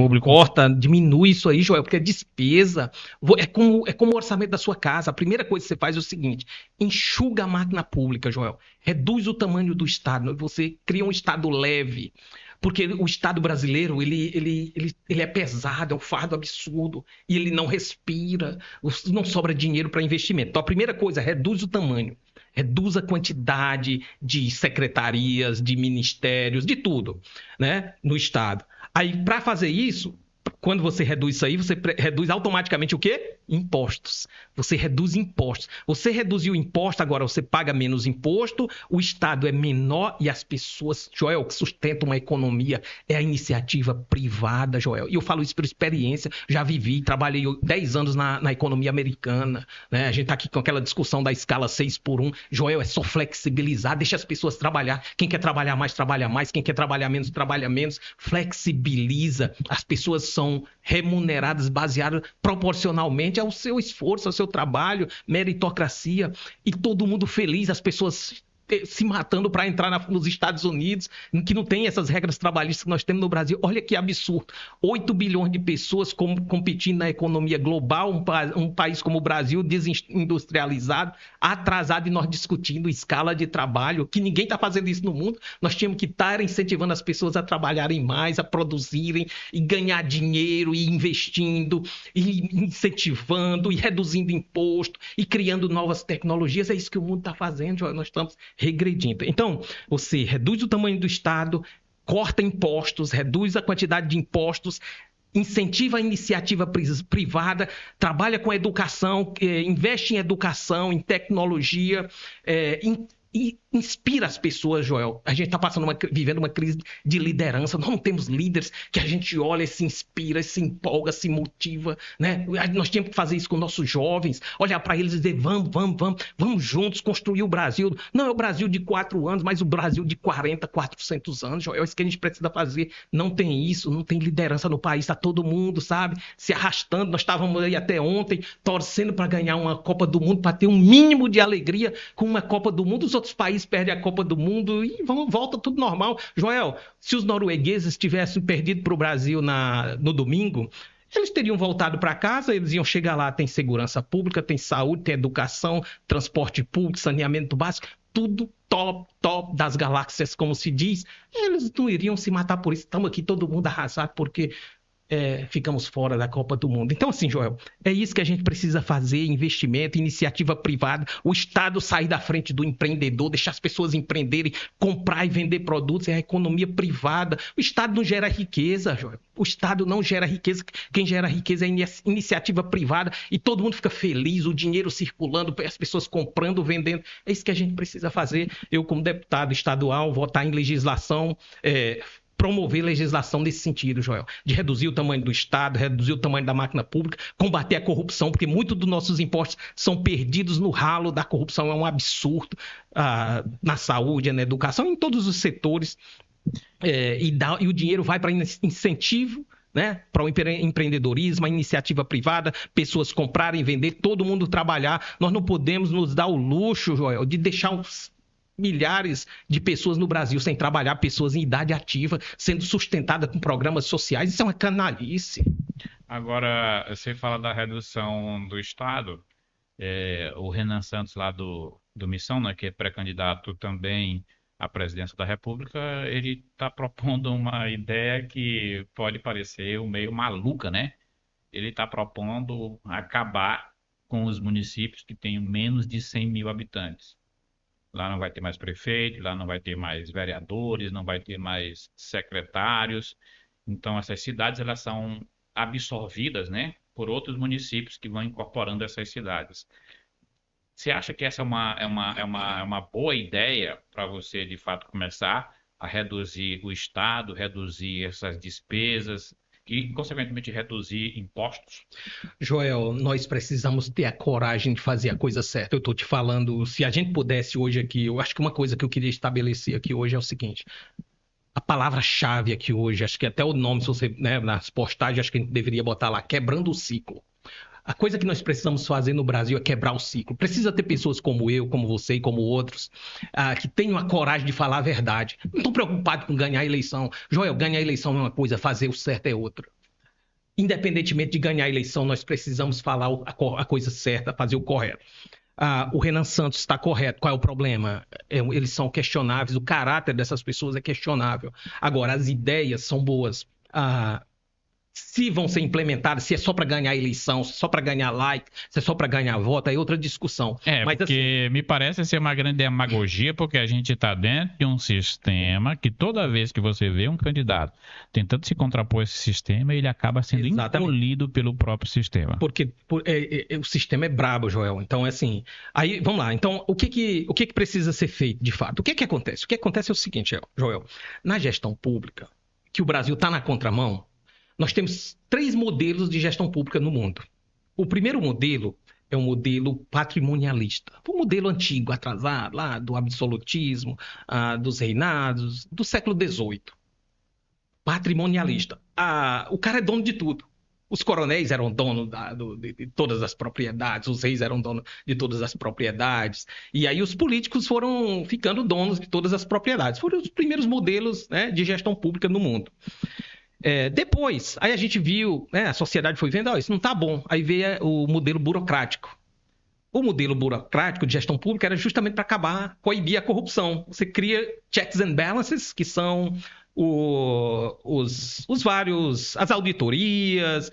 diminui isso aí, Joel, porque é despesa. É como o orçamento da sua casa. A primeira coisa que você faz é o seguinte: enxuga a máquina pública, Joel. Reduz o tamanho do Estado. Você cria um Estado leve. Porque o Estado brasileiro, ele é pesado, é um fardo absurdo, e ele não respira, não sobra dinheiro para investimento. Então, a primeira coisa, reduz o tamanho. Reduz a quantidade de secretarias, de ministérios, de tudo, né, no Estado. Aí, para fazer isso, quando você reduz isso aí, você reduz automaticamente o quê? Impostos. Você reduz impostos. Você reduziu o imposto, agora você paga menos imposto, o Estado é menor e as pessoas, Joel, que sustentam uma economia é a iniciativa privada, Joel. E eu falo isso por experiência, já vivi, trabalhei 10 anos na economia americana, né? A gente está aqui com aquela discussão da escala 6x1. Joel, é só flexibilizar, deixa as pessoas trabalhar. Quem quer trabalhar mais, trabalha mais. Quem quer trabalhar menos, trabalha menos. Flexibiliza. As pessoas são remuneradas baseadas proporcionalmente ao seu esforço, ao seu trabalho, meritocracia, e todo mundo feliz, as pessoas se matando para entrar nos Estados Unidos, que não tem essas regras trabalhistas que nós temos no Brasil. Olha que absurdo. 8 bilhões de pessoas competindo na economia global, um país como o Brasil, desindustrializado, atrasado, e nós discutindo escala de trabalho, que ninguém está fazendo isso no mundo. Nós tínhamos que estar incentivando as pessoas a trabalharem mais, a produzirem, e ganhar dinheiro, e investindo, e incentivando, e reduzindo imposto, e criando novas tecnologias. É isso que o mundo está fazendo. Nós estamos regredindo. Então, você reduz o tamanho do Estado, corta impostos, reduz a quantidade de impostos, incentiva a iniciativa privada, trabalha com a educação, investe em educação, em tecnologia, e inspira as pessoas, Joel. A gente está vivendo uma crise de liderança. Nós não temos líderes que a gente olha, se inspira, se empolga, se motiva, né? Nós temos que fazer isso com nossos jovens, olhar para eles e dizer, vamos juntos construir o Brasil. Não é o Brasil de 4 anos, mas o Brasil de 40, 400 anos, Joel. É isso que a gente precisa fazer. Não tem isso, não tem liderança no país. Está todo mundo, sabe, se arrastando. Nós estávamos aí até ontem torcendo para ganhar uma Copa do Mundo, para ter um mínimo de alegria com uma Copa do Mundo. Os outros países perdem a Copa do Mundo e volta tudo normal. Joel, se os noruegueses tivessem perdido para o Brasil no domingo, eles teriam voltado para casa, eles iam chegar lá, tem segurança pública, tem saúde, tem educação, transporte público, saneamento básico, tudo top das galáxias, como se diz. Eles não iriam se matar por isso. Estamos aqui todo mundo arrasado porque ficamos fora da Copa do Mundo. Então, assim, Joel, é isso que a gente precisa fazer, investimento, iniciativa privada, o Estado sair da frente do empreendedor, deixar as pessoas empreenderem, comprar e vender produtos, é a economia privada. O Estado não gera riqueza, Joel. O Estado não gera riqueza. Quem gera riqueza é a iniciativa privada e todo mundo fica feliz, o dinheiro circulando, as pessoas comprando, vendendo. É isso que a gente precisa fazer. Eu, como deputado estadual, votar em legislação, promover legislação nesse sentido, Joel, de reduzir o tamanho do Estado, reduzir o tamanho da máquina pública, combater a corrupção, porque muitos dos nossos impostos são perdidos no ralo da corrupção, é um absurdo, na saúde, na educação, em todos os setores, e o dinheiro vai para incentivo, né, para o empreendedorismo, a iniciativa privada, pessoas comprarem, vender, todo mundo trabalhar. Nós não podemos nos dar o luxo, Joel, de deixar milhares de pessoas no Brasil sem trabalhar, pessoas em idade ativa, sendo sustentadas com programas sociais. Isso é uma canalice. Agora, você fala da redução do Estado. O Renan Santos, lá do Missão, né, que é pré-candidato também à presidência da República, ele está propondo uma ideia que pode parecer meio maluca, né? Ele está propondo acabar com os municípios que têm menos de 100 mil habitantes. Lá não vai ter mais prefeito, lá não vai ter mais vereadores, não vai ter mais secretários. Então, essas cidades elas são absorvidas, né, por outros municípios que vão incorporando essas cidades. Você acha que essa é uma boa ideia para você, de fato, começar a reduzir o Estado, reduzir essas despesas e, consequentemente, reduzir impostos? Joel, nós precisamos ter a coragem de fazer a coisa certa. Eu estou te falando, se a gente pudesse hoje aqui, eu acho que uma coisa que eu queria estabelecer aqui hoje é o seguinte: a palavra-chave aqui hoje, acho que até o nome, se você, né, nas postagens, acho que a gente deveria botar lá, quebrando o ciclo. A coisa que nós precisamos fazer no Brasil é quebrar o ciclo. Precisa ter pessoas como eu, como você e como outros, que tenham a coragem de falar a verdade. Não estou preocupado com ganhar a eleição. Joel, ganhar a eleição é uma coisa, fazer o certo é outra. Independentemente de ganhar a eleição, nós precisamos falar a coisa certa, fazer o correto. O Renan Santos está correto. Qual é o problema? Eles são questionáveis, o caráter dessas pessoas é questionável. Agora, as ideias são boas. Se vão ser implementadas, se é só para ganhar eleição, se é só para ganhar like, se é só para ganhar voto, é outra discussão. Mas, porque me parece ser uma grande demagogia, porque a gente está dentro de um sistema que toda vez que você vê um candidato tentando se contrapor a esse sistema, ele acaba sendo engolido pelo próprio sistema. Porque o sistema é brabo, Joel. Então, assim, aí vamos lá. Então, o que precisa ser feito de fato? O que acontece? O que acontece é o seguinte, Joel. Na gestão pública, que o Brasil está na contramão, nós temos 3 modelos de gestão pública no mundo. O primeiro modelo é um modelo patrimonialista. Um modelo antigo, atrasado, lá do absolutismo, dos reinados, do século XVIII. Patrimonialista. O cara é dono de tudo. Os coronéis eram donos de todas as propriedades, os reis eram donos de todas as propriedades. E aí os políticos foram ficando donos de todas as propriedades. Foram os primeiros modelos, né, de gestão pública no mundo. Depois, aí a gente viu, né, a sociedade foi vendo, isso não está bom. Aí veio o modelo burocrático. O modelo burocrático de gestão pública era justamente para acabar, coibir a corrupção. Você cria checks and balances, que são as auditorias,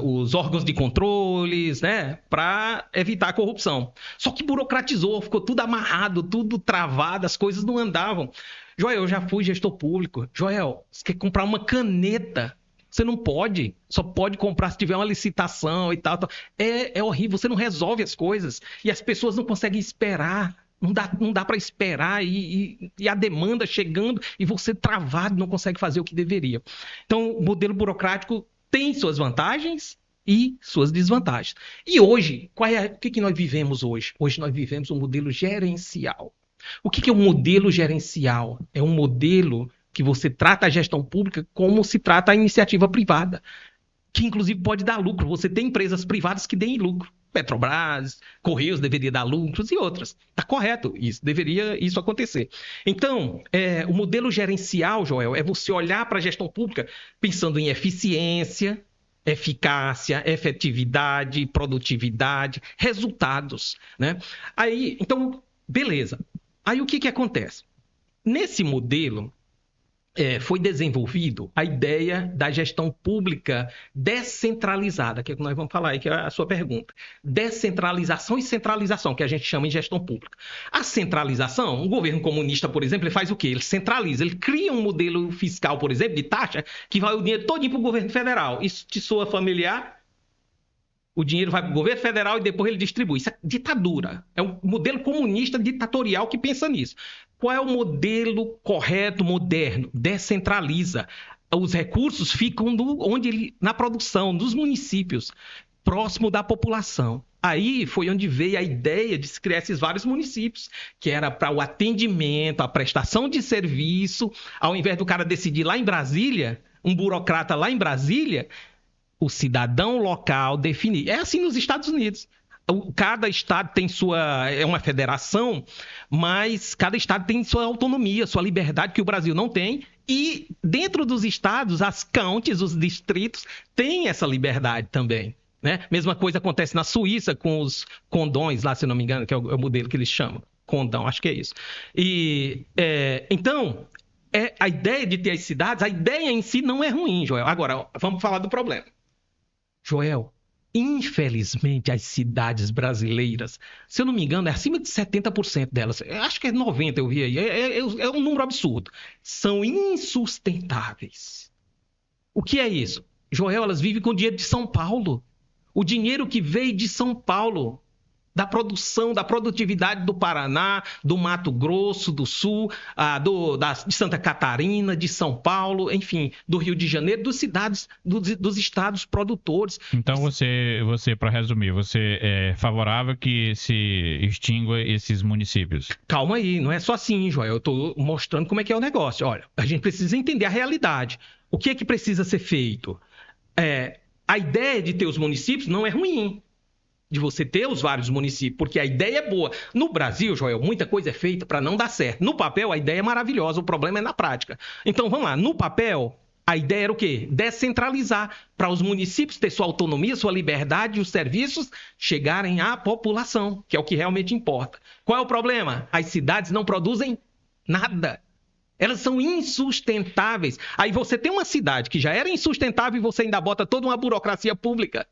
os órgãos de controles, né, para evitar a corrupção. Só que burocratizou, ficou tudo amarrado, tudo travado, as coisas não andavam. Joel, eu já fui gestor público. Joel, você quer comprar uma caneta? Você não pode. Só pode comprar se tiver uma licitação e tal. É horrível. Você não resolve as coisas. E as pessoas não conseguem esperar. Não dá para esperar e a demanda chegando e você travado, não consegue fazer o que deveria. Então, o modelo burocrático tem suas vantagens e suas desvantagens. E hoje, o que nós vivemos hoje? Hoje nós vivemos um modelo gerencial. O que é um modelo gerencial? É um modelo que você trata a gestão pública como se trata a iniciativa privada, que inclusive pode dar lucro. Você tem empresas privadas que deem lucro. Petrobras, Correios deveria dar lucros e outras. Está correto, deveria isso acontecer. Então, o modelo gerencial, Joel, é você olhar para a gestão pública pensando em eficiência, eficácia, efetividade, produtividade, resultados, né? Aí, então, beleza. Aí o que acontece? Nesse modelo, foi desenvolvido a ideia da gestão pública descentralizada, que é o que nós vamos falar aí, que é a sua pergunta. Descentralização e centralização, que a gente chama em gestão pública. A centralização, um governo comunista, por exemplo, ele faz o quê? Ele centraliza, ele cria um modelo fiscal, por exemplo, de taxa, que vai o dinheiro todo para o governo federal. Isso te soa familiar? O dinheiro vai para o governo federal e depois ele distribui. Isso é ditadura. É um modelo comunista ditatorial que pensa nisso. Qual é o modelo correto, moderno? Descentraliza. Os recursos ficam na produção, nos municípios, próximo da população. Aí foi onde veio a ideia de se criar esses vários municípios, que era para o atendimento, a prestação de serviço, ao invés do cara decidir lá em Brasília, um burocrata lá em Brasília, o cidadão local definir. É assim nos Estados Unidos. Cada estado tem é uma federação, mas cada estado tem sua autonomia, sua liberdade, que o Brasil não tem. E dentro dos estados, as counties, os distritos, têm essa liberdade também, né? Mesma coisa acontece na Suíça com os condões, lá, se não me engano, que é o modelo que eles chamam. Condão, acho que é isso. Então, a ideia de ter as cidades, a ideia em si não é ruim, Joel. Agora, vamos falar do problema. Joel, infelizmente, as cidades brasileiras, se eu não me engano, é acima de 70% delas, acho que é 90%, eu vi aí, é um número absurdo, são insustentáveis. O que é isso? Joel, elas vivem com o dinheiro de São Paulo. O dinheiro que veio de São Paulo, da produção, da produtividade do Paraná, do Mato Grosso do Sul, de Santa Catarina, de São Paulo, enfim, do Rio de Janeiro, das cidades, dos estados produtores. Então você para resumir, você é favorável que se extingua esses municípios? Calma aí, não é só assim, Joel. Eu estou mostrando como é que é o negócio. Olha, a gente precisa entender a realidade. O que é que precisa ser feito? A ideia de ter os municípios não é ruim, de você ter os vários municípios, porque a ideia é boa. No Brasil, Joel, muita coisa é feita para não dar certo. No papel, a ideia é maravilhosa, o problema é na prática. Então, vamos lá. No papel, a ideia era o quê? Descentralizar, para os municípios ter sua autonomia, sua liberdade e os serviços chegarem à população, que é o que realmente importa. Qual é o problema? As cidades não produzem nada. Elas são insustentáveis. Aí você tem uma cidade que já era insustentável e você ainda bota toda uma burocracia pública.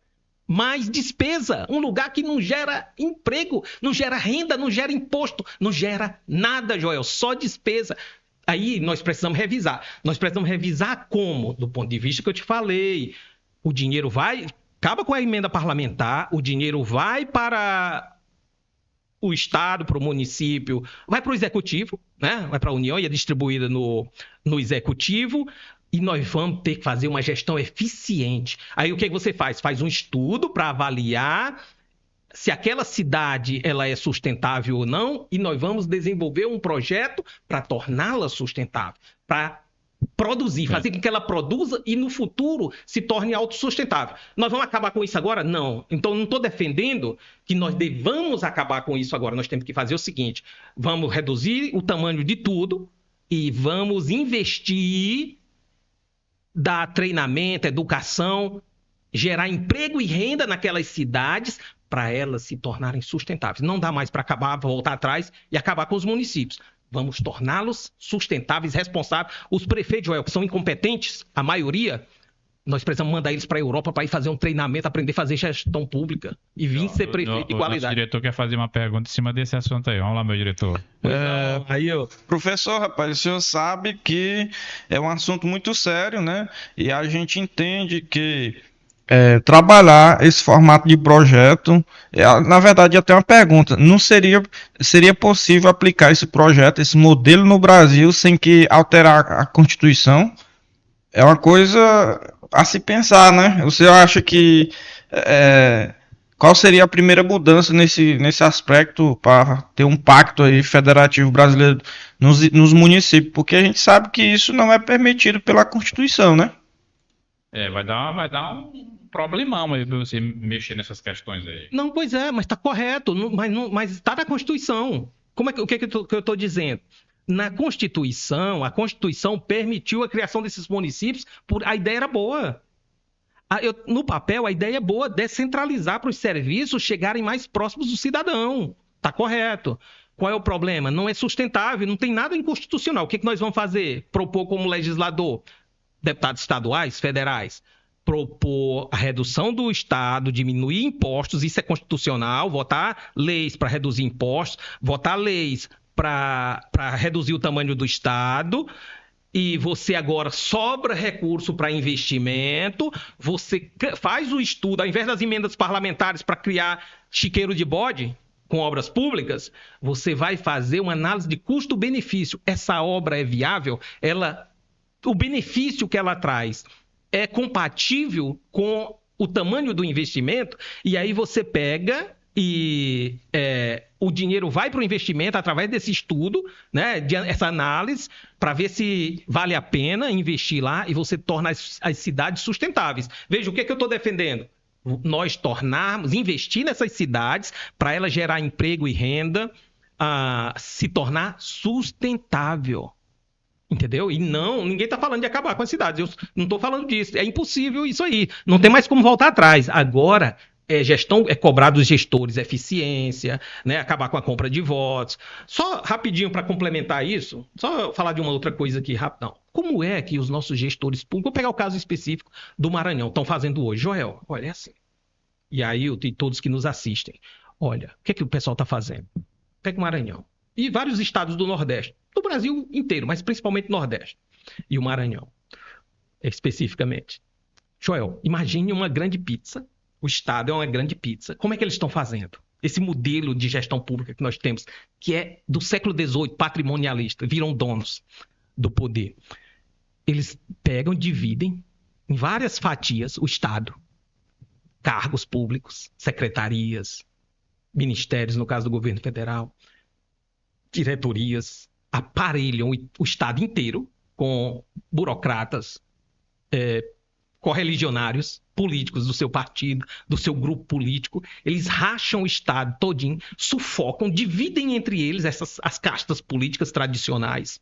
Mais despesa, um lugar que não gera emprego, não gera renda, não gera imposto, não gera nada, Joel, só despesa. Aí nós precisamos revisar. Nós precisamos revisar como? Do ponto de vista que eu te falei. O dinheiro acaba com a emenda parlamentar, o dinheiro vai para o Estado, para o município, vai para o Executivo, né? Vai para a União e é distribuída no Executivo. E nós vamos ter que fazer uma gestão eficiente. Aí o que você faz? Faz um estudo para avaliar se aquela cidade ela é sustentável ou não, e nós vamos desenvolver um projeto para torná-la sustentável, para produzir, fazer com que ela produza e no futuro se torne autossustentável. Nós vamos acabar com isso agora? Não. Então não estou defendendo que nós devamos acabar com isso agora. Nós temos que fazer o seguinte: vamos reduzir o tamanho de tudo e vamos investir, dar treinamento, educação, gerar emprego e renda naquelas cidades para elas se tornarem sustentáveis. Não dá mais para acabar, voltar atrás e acabar com os municípios. Vamos torná-los sustentáveis, responsáveis. Os prefeitos, Joel, que são incompetentes, a maioria, nós precisamos mandar eles para a Europa para ir fazer um treinamento, aprender a fazer gestão pública e vir ser prefeito de qualidade. O diretor quer fazer uma pergunta em cima desse assunto aí. Vamos lá, meu diretor. Professor, rapaz, o senhor sabe que é um assunto muito sério, né? E a gente entende que trabalhar esse formato de projeto. Na verdade, até uma pergunta: não seria possível aplicar esse projeto, esse modelo no Brasil sem que alterar a Constituição? É uma coisa a se pensar, né? Você acha que qual seria a primeira mudança nesse aspecto para ter um pacto aí federativo brasileiro nos municípios? Porque a gente sabe que isso não é permitido pela Constituição, né? Vai dar um problemão aí pra você mexer nessas questões aí. Não, pois é, mas está correto, mas está na Constituição. O que eu estou dizendo? Na Constituição, a Constituição permitiu a criação desses municípios, a ideia era boa. No papel, a ideia é boa, descentralizar para os serviços chegarem mais próximos do cidadão. Está correto. Qual é o problema? Não é sustentável, não tem nada inconstitucional. O que nós vamos fazer? Propor como legislador, deputados estaduais, federais, propor a redução do Estado, diminuir impostos, isso é constitucional, votar leis para reduzir impostos, votar leis para reduzir o tamanho do Estado, e você agora sobra recurso para investimento, você faz o estudo, ao invés das emendas parlamentares para criar chiqueiro de bode com obras públicas, você vai fazer uma análise de custo-benefício. Essa obra é viável? O benefício que ela traz é compatível com o tamanho do investimento? E aí você pega e o dinheiro vai para o investimento através desse estudo, né, essa análise, para ver se vale a pena investir lá e você torna as cidades sustentáveis. Veja, o que eu estou defendendo? Nós investir nessas cidades para elas gerar emprego e renda, se tornar sustentável. Entendeu? E ninguém está falando de acabar com as cidades. Eu não estou falando disso. É impossível isso aí. Não tem mais como voltar atrás. Agora, gestão, cobrar dos gestores eficiência, né? Acabar com a compra de votos. Só rapidinho para complementar isso, só falar de uma outra coisa aqui, rapidão. Como é que os nossos gestores públicos, vou pegar o caso específico do Maranhão, estão fazendo hoje? Joel, olha, é assim. E aí, e todos que nos assistem. Olha, o que o pessoal está fazendo? Pega o Maranhão. E vários estados do Nordeste. Do Brasil inteiro, mas principalmente Nordeste. E o Maranhão, especificamente. Joel, imagine uma grande pizza. O estado é uma grande pizza. Como é que eles estão fazendo? Esse modelo de gestão pública que nós temos, que é do século XVIII, patrimonialista, viram donos do poder. Eles pegam, dividem em várias fatias o estado. Cargos públicos, secretarias, ministérios, no caso do governo federal, diretorias, aparelham o estado inteiro com burocratas, correligionários, políticos do seu partido, do seu grupo político. Eles racham o estado todinho, sufocam, dividem entre eles as castas políticas tradicionais,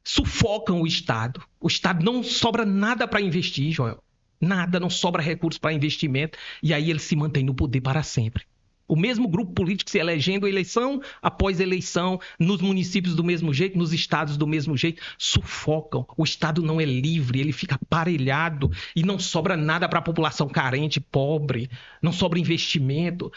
sufocam o estado. O estado não sobra nada para investir, Joel. Nada, não sobra recurso para investimento. E aí ele se mantém no poder para sempre. O mesmo grupo político se elegendo eleição após eleição, nos municípios do mesmo jeito, nos estados do mesmo jeito, sufocam. O estado não é livre, ele fica aparelhado e não sobra nada para a população carente, pobre, não sobra investimento,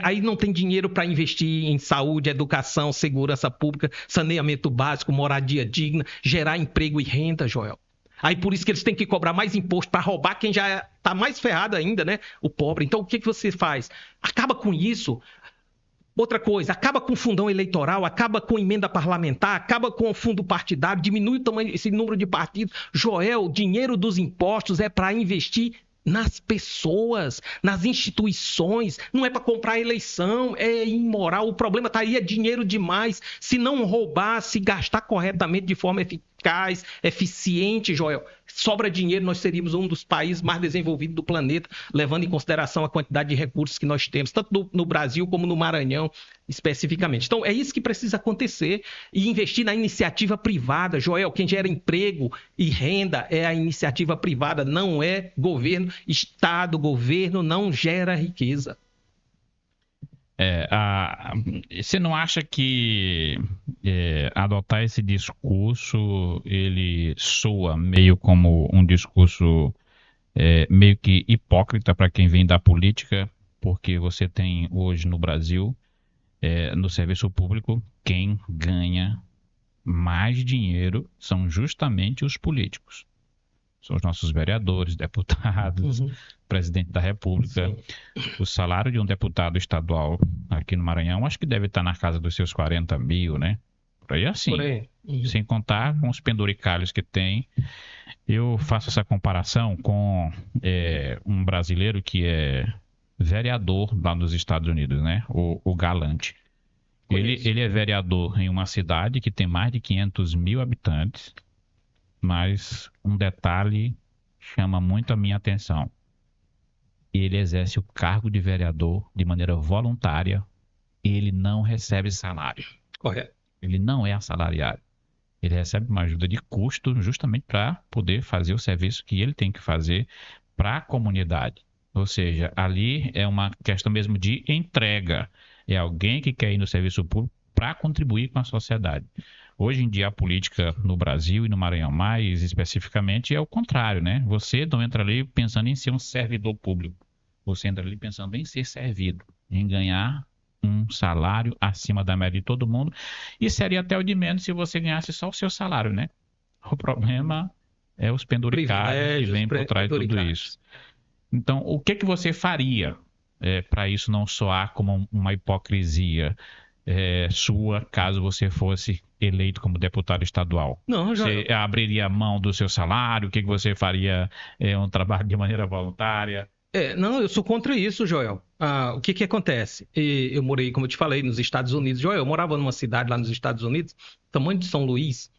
aí não tem dinheiro para investir em saúde, educação, segurança pública, saneamento básico, moradia digna, gerar emprego e renda, Joel. Aí por isso que eles têm que cobrar mais imposto para roubar quem já está mais ferrado ainda, né? O pobre. Então o que você faz? Acaba com isso. Outra coisa, acaba com o fundão eleitoral, acaba com emenda parlamentar, acaba com o fundo partidário, diminui o tamanho, esse número de partidos. Joel, o dinheiro dos impostos é para investir nas pessoas, nas instituições, não é para comprar eleição, é imoral. O problema está aí, é dinheiro demais. Se não roubar, se gastar corretamente de forma eficaz, eficiente, Joel, sobra dinheiro, nós seríamos um dos países mais desenvolvidos do planeta, levando em consideração a quantidade de recursos que nós temos, tanto no Brasil como no Maranhão, especificamente. Então, é isso que precisa acontecer e investir na iniciativa privada. Joel, quem gera emprego e renda é a iniciativa privada, não é governo. Estado, governo não gera riqueza. Você não acha que adotar esse discurso, ele soa meio como um discurso meio que hipócrita para quem vem da política? Porque você tem hoje no Brasil, no serviço público, quem ganha mais dinheiro são justamente os políticos. São os nossos vereadores, deputados, presidente da República. Sim. O salário de um deputado estadual aqui no Maranhão, acho que deve estar na casa dos seus 40 mil, né? Por aí assim. Por aí. Sem contar com os penduricalhos que tem. Eu faço essa comparação com um brasileiro que é vereador lá nos Estados Unidos, né? O Galante. Ele é vereador em uma cidade que tem mais de 500 mil habitantes, mas um detalhe chama muito a minha atenção. Ele exerce o cargo de vereador de maneira voluntária e ele não recebe salário. Correto. Ele não é assalariado. Ele recebe uma ajuda de custo justamente para poder fazer o serviço que ele tem que fazer para a comunidade. Ou seja, ali é uma questão mesmo de entrega. É alguém que quer ir no serviço público para contribuir com a sociedade. Hoje em dia, a política no Brasil e no Maranhão, mais especificamente, é o contrário, né? Você não entra ali pensando em ser um servidor público. Você entra ali pensando em ser servido, em ganhar um salário acima da média de todo mundo. E seria até o de menos se você ganhasse só o seu salário, né? O problema é os penduricários que vêm por trás de tudo isso. Então, o que você faria para isso não soar como uma hipocrisia sua, caso você fosse eleito como deputado estadual? Não, você abriria mão do seu salário? O que você faria? Um trabalho de maneira voluntária? Não, eu sou contra isso, Joel. O que acontece? Eu morei, como eu te falei, nos Estados Unidos. Joel, eu morava numa cidade lá nos Estados Unidos, tamanho de São Luís.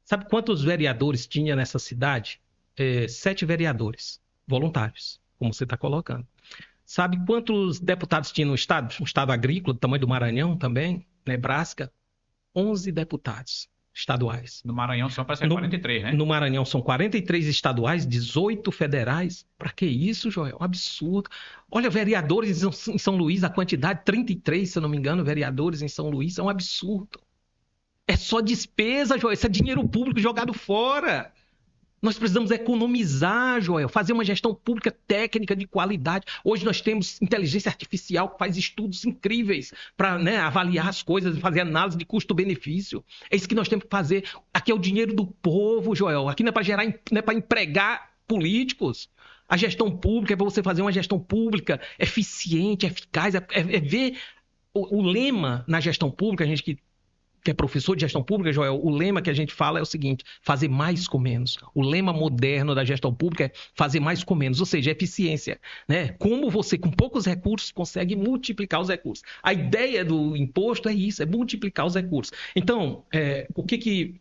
Sabe quantos vereadores tinha nessa cidade? 7 vereadores voluntários, como você está colocando. Sabe quantos deputados tinha no estado? Um estado agrícola, do tamanho do Maranhão também, Nebraska. 11 deputados estaduais. No Maranhão só para ser 43, né? No Maranhão são 43 estaduais, 18 federais. Para que isso, Joel? Um absurdo. Olha, vereadores em São Luís, a quantidade, 33, se eu não me engano, vereadores em São Luís, é um absurdo. É só despesa, Joel. Isso é dinheiro público jogado fora. Nós precisamos economizar, Joel, fazer uma gestão pública técnica de qualidade. Hoje nós temos inteligência artificial que faz estudos incríveis para avaliar as coisas, fazer análise de custo-benefício. É isso que nós temos que fazer. Aqui é o dinheiro do povo, Joel. Aqui não é para empregar políticos. A gestão pública é para você fazer uma gestão pública eficiente, eficaz. É ver o lema na gestão pública, a gente que é professor de gestão pública, Joel, o lema que a gente fala é o seguinte: fazer mais com menos. O lema moderno da gestão pública é fazer mais com menos, ou seja, eficiência, né? Como você, com poucos recursos, consegue multiplicar os recursos. A ideia do imposto é isso, é multiplicar os recursos. Então, o que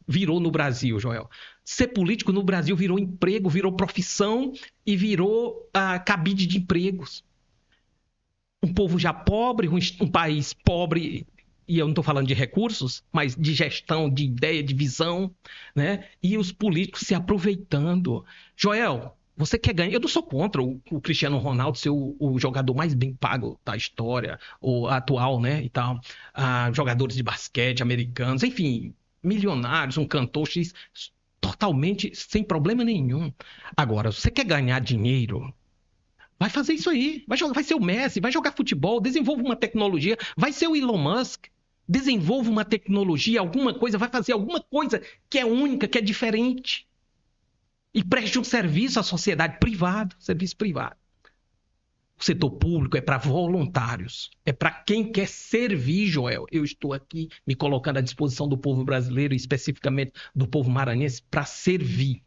virou no Brasil, Joel? Ser político no Brasil virou emprego, virou profissão e virou cabide de empregos. Um povo já pobre, um país pobre. E eu não estou falando de recursos, mas de gestão, de ideia, de visão, né? E os políticos se aproveitando. Joel, você quer ganhar? Eu não sou contra o Cristiano Ronaldo ser o jogador mais bem pago da história, o atual, né? E tal. Jogadores de basquete americanos, enfim, milionários, um cantor X, totalmente sem problema nenhum. Agora, você quer ganhar dinheiro? Vai fazer isso aí. Vai ser o Messi, vai jogar futebol, desenvolva uma tecnologia, vai ser o Elon Musk. Desenvolva uma tecnologia, alguma coisa, vai fazer alguma coisa que é única, que é diferente. E preste um serviço à sociedade privado, serviço privado. O setor público é para voluntários, é para quem quer servir, Joel. Eu estou aqui me colocando à disposição do povo brasileiro, especificamente do povo maranhense, para servir.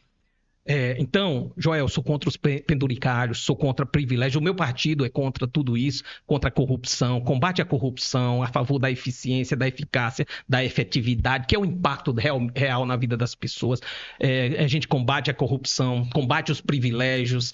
Então, Joel, sou contra os penduricários, sou contra privilégio. O meu partido é contra tudo isso, contra a corrupção, combate à corrupção, a favor da eficiência, da eficácia, da efetividade, que é o impacto real na vida das pessoas. A gente combate a corrupção, combate os privilégios,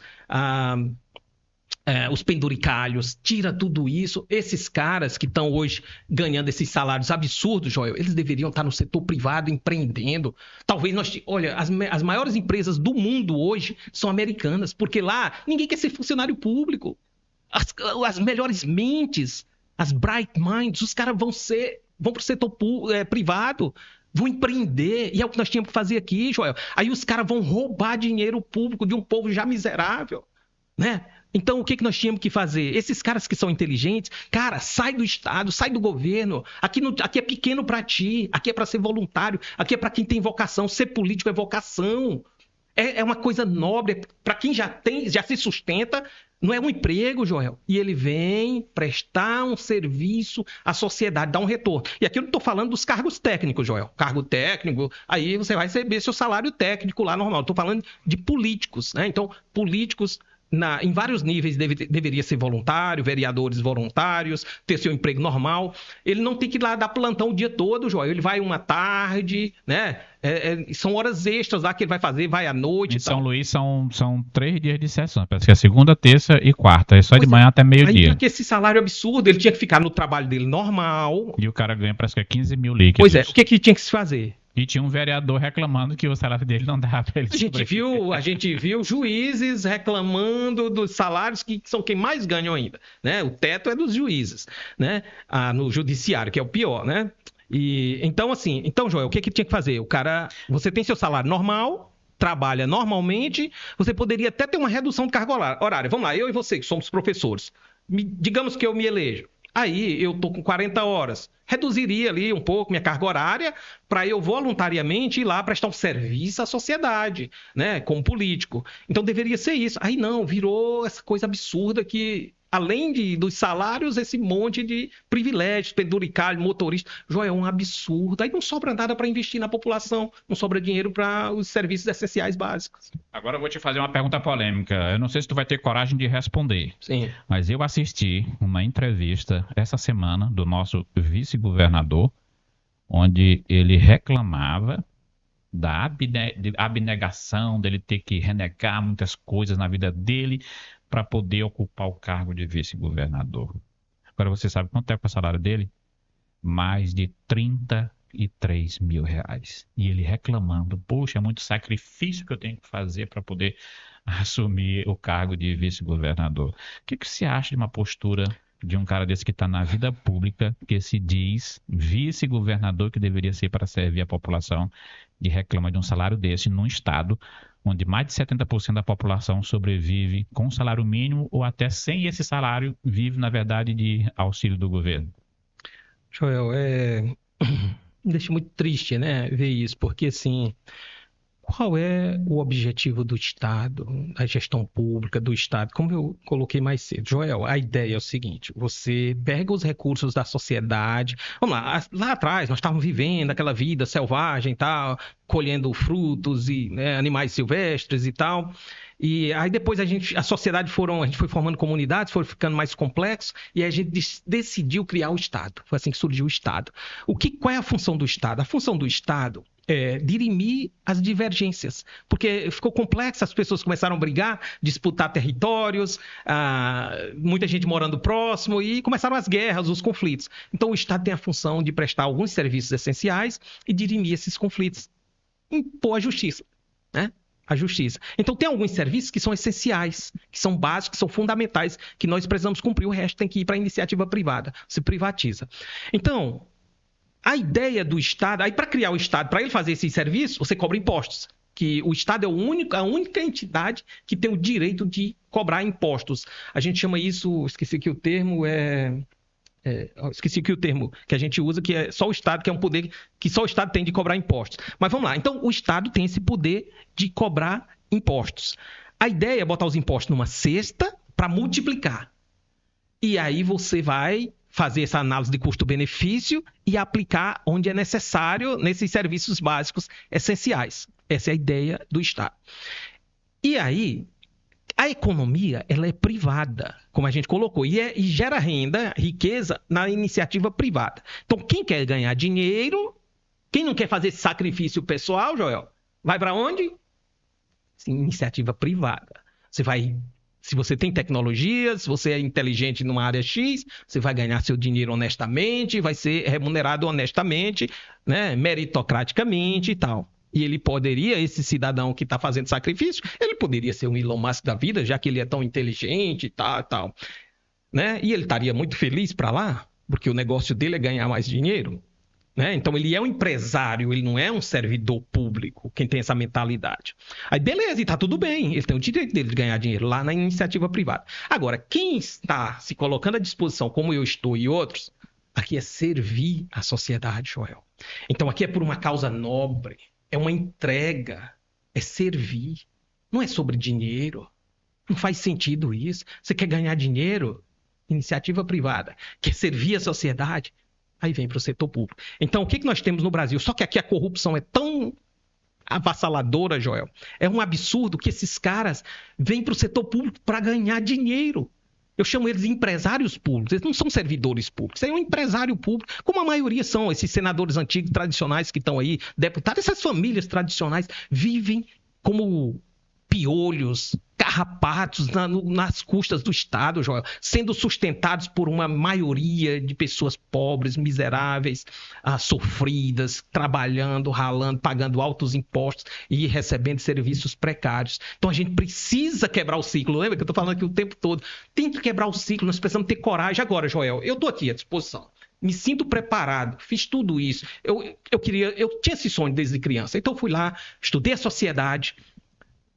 os penduricalhos, tira tudo isso. Esses caras que estão hoje ganhando esses salários absurdos, Joel, eles deveriam estar no setor privado empreendendo. Talvez olha, as maiores empresas do mundo hoje são americanas, porque lá ninguém quer ser funcionário público. As melhores mentes, as bright minds, os caras vão para o setor privado, vão empreender, e é o que nós tínhamos que fazer aqui, Joel. Aí os caras vão roubar dinheiro público de um povo já miserável, né? Então, o que nós tínhamos que fazer? Esses caras que são inteligentes, cara, sai do Estado, sai do governo. Aqui é pequeno para ti, aqui é para ser voluntário, aqui é para quem tem vocação. Ser político é vocação. É uma coisa nobre, para quem já se sustenta, não é um emprego, Joel. E ele vem prestar um serviço à sociedade, dar um retorno. E aqui eu não estou falando dos cargos técnicos, Joel. Cargo técnico, aí você vai receber seu salário técnico lá normal. Estou falando de políticos, né? Então, políticos em vários níveis deveria ser voluntário, vereadores voluntários, ter seu emprego normal. Ele não tem que ir lá dar plantão o dia todo, Joel. Ele vai uma tarde, né? São horas extras lá que ele vai fazer, vai à noite. Em São Luís são 3 dias de sessão. Parece que é segunda, terça e quarta. É só de manhã até meio-dia. Aí que esse salário absurdo, ele tinha que ficar no trabalho dele normal. E o cara ganha parece que é 15 mil líquidos. Pois é, o que tinha que se fazer? E tinha um vereador reclamando que o salário dele não dava para ele. A gente viu juízes reclamando dos salários que são quem mais ganham ainda, né? O teto é dos juízes, né? No judiciário, que é o pior, né? Então, Joel, o que tinha que fazer? Você tem seu salário normal, trabalha normalmente, você poderia até ter uma redução de carga horária. Vamos lá, eu e você, que somos professores. Digamos que eu me elejo. Aí eu estou com 40 horas. Reduziria ali um pouco minha carga horária para eu voluntariamente ir lá prestar um serviço à sociedade, né, como político. Então deveria ser isso. Aí não, virou essa coisa absurda que, além dos salários, esse monte de privilégios, penduricalho, motorista. Joel, é um absurdo. Aí não sobra nada para investir na população, não sobra dinheiro para os serviços essenciais básicos. Agora eu vou te fazer uma pergunta polêmica. Eu não sei se tu vai ter coragem de responder. Sim. Mas eu assisti uma entrevista essa semana do nosso vice-governador, onde ele reclamava da abnegação, dele ter que renegar muitas coisas na vida dele para poder ocupar o cargo de vice-governador. Agora você sabe quanto é o salário dele? Mais de 33 mil reais. E ele reclamando, poxa, é muito sacrifício que eu tenho que fazer para poder assumir o cargo de vice-governador. O que você acha de uma postura de um cara desse que está na vida pública, que se diz vice-governador, que deveria ser para servir a população, e reclama de um salário desse num estado onde mais de 70% da população sobrevive com salário mínimo ou até sem esse salário, vive, na verdade, de auxílio do governo? Joel, me deixa muito triste, né, ver isso, porque assim, qual é o objetivo do Estado, da gestão pública do Estado? Como eu coloquei mais cedo, Joel, a ideia é o seguinte: você pega os recursos da sociedade. Vamos lá atrás nós estávamos vivendo aquela vida selvagem e tal, colhendo frutos e, né, animais silvestres e tal. E aí depois a gente foi formando comunidades, foi ficando mais complexo e a gente decidiu criar o Estado. Foi assim que surgiu o Estado. Qual é a função do Estado? A função do Estado é dirimir as divergências, porque ficou complexo, as pessoas começaram a brigar, disputar territórios, muita gente morando próximo e começaram as guerras, os conflitos. Então o Estado tem a função de prestar alguns serviços essenciais e dirimir esses conflitos, impor a justiça, né? A justiça. Então tem alguns serviços que são essenciais, que são básicos, que são fundamentais, que nós precisamos cumprir, o resto tem que ir para a iniciativa privada, se privatiza. Então, a ideia do Estado, aí para criar o Estado, para ele fazer esses serviços, você cobra impostos, que o Estado é a única entidade que tem o direito de cobrar impostos. A gente chama isso, esqueci que o termo que a gente usa, que é só o Estado, que é um poder que só o Estado tem de cobrar impostos. Mas vamos lá, então o Estado tem esse poder de cobrar impostos. A ideia é botar os impostos numa cesta para multiplicar. E aí você vai fazer essa análise de custo-benefício e aplicar onde é necessário nesses serviços básicos essenciais. Essa é a ideia do Estado. E aí, a economia, ela é privada, como a gente colocou, e gera renda, riqueza na iniciativa privada. Então, quem quer ganhar dinheiro, quem não quer fazer esse sacrifício pessoal, Joel, vai para onde? Sim, iniciativa privada. Se você tem tecnologia, se você é inteligente numa área X, você vai ganhar seu dinheiro honestamente, vai ser remunerado honestamente, né, meritocraticamente e tal. E esse cidadão que está fazendo sacrifício, ele poderia ser um Elon Musk da vida, já que ele é tão inteligente e tal, né? E ele estaria muito feliz para lá, porque o negócio dele é ganhar mais dinheiro, né? Então ele é um empresário, ele não é um servidor público, quem tem essa mentalidade. Aí beleza, e está tudo bem, ele tem o direito dele de ganhar dinheiro lá na iniciativa privada. Agora, quem está se colocando à disposição, como eu estou e outros, aqui é servir a sociedade, Joel. Então aqui é por uma causa nobre. É uma entrega, é servir. Não é sobre dinheiro. Não faz sentido isso. Você quer ganhar dinheiro? Iniciativa privada. Quer servir a sociedade? Aí vem para o setor público. Então, o que nós temos no Brasil? Só que aqui a corrupção é tão avassaladora, Joel. É um absurdo que esses caras vêm para o setor público para ganhar dinheiro. Eu chamo eles de empresários públicos. Eles não são servidores públicos. É um empresário público, como a maioria são. Esses senadores antigos, tradicionais que estão aí, deputados, essas famílias tradicionais vivem como piolhos, carrapatos nas custas do Estado, Joel, sendo sustentados por uma maioria de pessoas pobres, miseráveis, sofridas, trabalhando, ralando, pagando altos impostos e recebendo serviços precários. Então a gente precisa quebrar o ciclo. Lembra que eu estou falando aqui o tempo todo? Tem que quebrar o ciclo, nós precisamos ter coragem. Agora, Joel, eu estou aqui à disposição. Me sinto preparado, fiz tudo isso. Eu tinha esse sonho desde criança. Então eu fui lá, estudei a sociedade,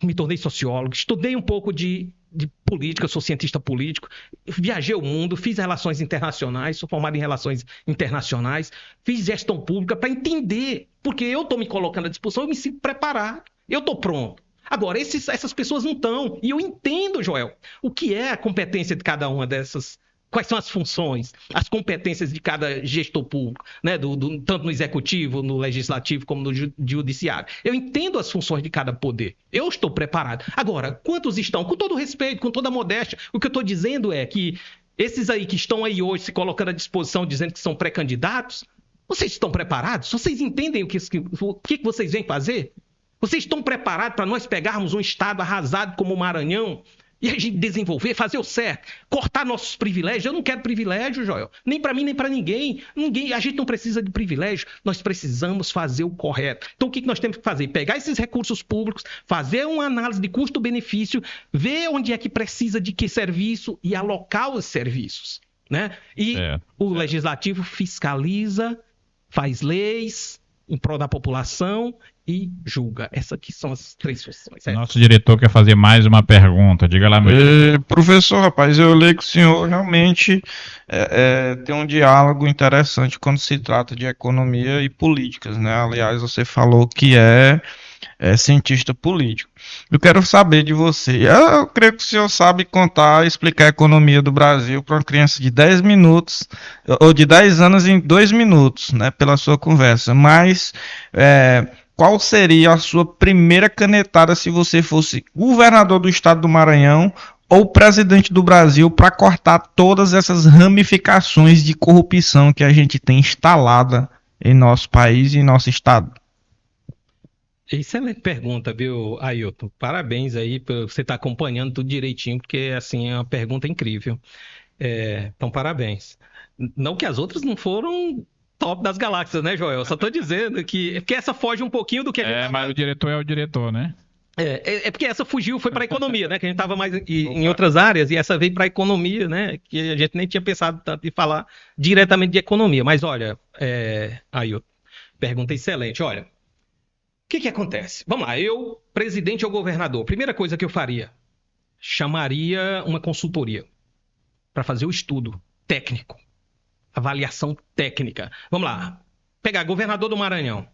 me tornei sociólogo, estudei um pouco de política, eu sou cientista político, viajei o mundo, fiz relações internacionais, sou formado em relações internacionais, fiz gestão pública para entender, porque eu estou me colocando à disposição, eu me sinto preparado, eu estou pronto. Agora, essas pessoas não estão, e eu entendo, Joel, o que é a competência de cada uma dessas. Quais são as funções, as competências de cada gestor público, né? Tanto no executivo, no legislativo, como no judiciário. Eu entendo as funções de cada poder. Eu estou preparado. Agora, quantos estão? Com todo respeito, com toda modéstia, o que eu estou dizendo é que esses aí que estão aí hoje se colocando à disposição, dizendo que são pré-candidatos, vocês estão preparados? Vocês entendem o que vocês vêm fazer? Vocês estão preparados para nós pegarmos um estado arrasado como o Maranhão e a gente desenvolver, fazer o certo, cortar nossos privilégios? Eu não quero privilégio, Joel. Nem para mim, nem para ninguém. A gente não precisa de privilégio. Nós precisamos fazer o correto. Então, o que nós temos que fazer? Pegar esses recursos públicos, fazer uma análise de custo-benefício, ver onde é que precisa de que serviço e alocar os serviços, né? E o legislativo fiscaliza, faz leis em prol da população e julga. Essas aqui são as três funções. Nosso diretor quer fazer mais uma pergunta. Diga lá, meu. Professor, rapaz, eu leio que o senhor realmente tem um diálogo interessante quando se trata de economia e políticas, né? Aliás, você falou que é cientista político. Eu quero saber de você. Eu creio que o senhor sabe contar, explicar a economia do Brasil para uma criança de 10 minutos, ou de 10 anos em 2 minutos, né? Pela sua conversa. Mas qual seria a sua primeira canetada se você fosse governador do estado do Maranhão ou presidente do Brasil para cortar todas essas ramificações de corrupção que a gente tem instalada em nosso país e em nosso estado? Excelente pergunta, viu, Ailton? Parabéns aí por você estar acompanhando tudo direitinho, porque assim é uma pergunta incrível. Então, parabéns. Não que as outras não foram top das galáxias, né, Joel? Eu só tô dizendo que essa foge um pouquinho do que a gente mas o diretor é o diretor, né? Porque essa fugiu, foi para a economia, né? Que a gente estava mais em outras áreas e essa veio para a economia, né? Que a gente nem tinha pensado tanto em falar diretamente de economia. Mas olha, Ailton, pergunta excelente. Olha, o que acontece? Vamos lá, eu, presidente ou governador, primeira coisa que eu faria, chamaria uma consultoria para fazer o estudo técnico, avaliação técnica. Vamos lá, pegar governador do Maranhão.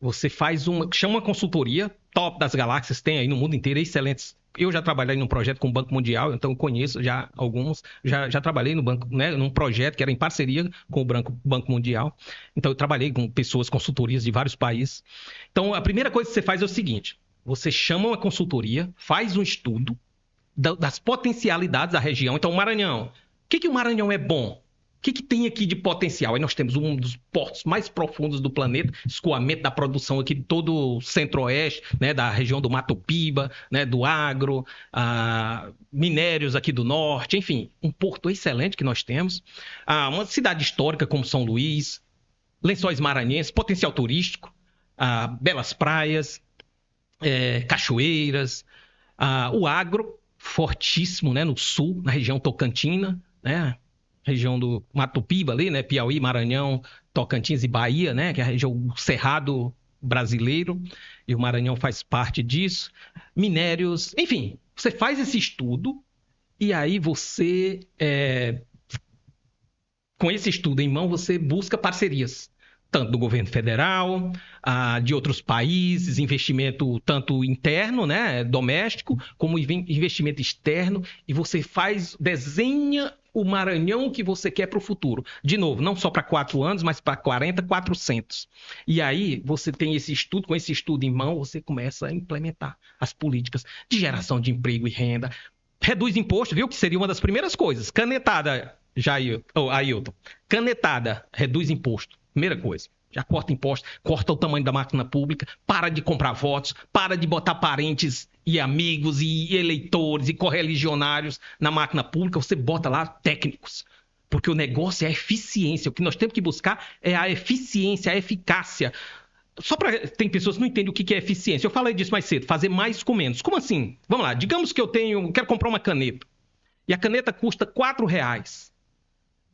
Você chama uma consultoria, top das galáxias, tem aí no mundo inteiro, excelentes. Eu já trabalhei num projeto com o Banco Mundial, então eu conheço já alguns. Já trabalhei no banco, né, num projeto que era em parceria com o Banco Mundial. Então eu trabalhei com pessoas, consultorias de vários países. Então a primeira coisa que você faz é o seguinte: você chama uma consultoria, faz um estudo das potencialidades da região. Então o Maranhão, o que o Maranhão é bom? O que tem aqui de potencial? Aí nós temos um dos portos mais profundos do planeta, escoamento da produção aqui de todo o centro-oeste, né, da região do Mato Piba, né, do agro, minérios aqui do norte, enfim, um porto excelente que nós temos. Uma cidade histórica como São Luís, Lençóis Maranhenses, potencial turístico, belas praias, cachoeiras, o agro fortíssimo, né, no sul, na região tocantina, né, região do Mato Piba ali, né? Piauí, Maranhão, Tocantins e Bahia, né? Que é a região cerrado brasileiro, e o Maranhão faz parte disso. Minérios, enfim, você faz esse estudo e aí você, com esse estudo em mão, você busca parcerias. tanto do governo federal, de outros países, investimento tanto interno, né, doméstico, como investimento externo, e você desenha o Maranhão que você quer para o futuro. De novo, não só para 4 anos, mas para 40, 400. E aí você tem esse estudo, com esse estudo em mão, você começa a implementar as políticas de geração de emprego e renda. Reduz imposto, viu? Que seria uma das primeiras coisas. Canetada, Ailton. Canetada, reduz imposto. Primeira coisa. Já corta imposto, corta o tamanho da máquina pública, para de comprar votos, para de botar parentes e amigos e eleitores e correligionários na máquina pública. Você bota lá técnicos. Porque o negócio é a eficiência. O que nós temos que buscar é a eficiência, a eficácia. Tem pessoas que não entendem o que é eficiência. Eu falei disso mais cedo, fazer mais com menos. Como assim? Vamos lá, digamos que eu quero comprar uma caneta. E a caneta custa R$4.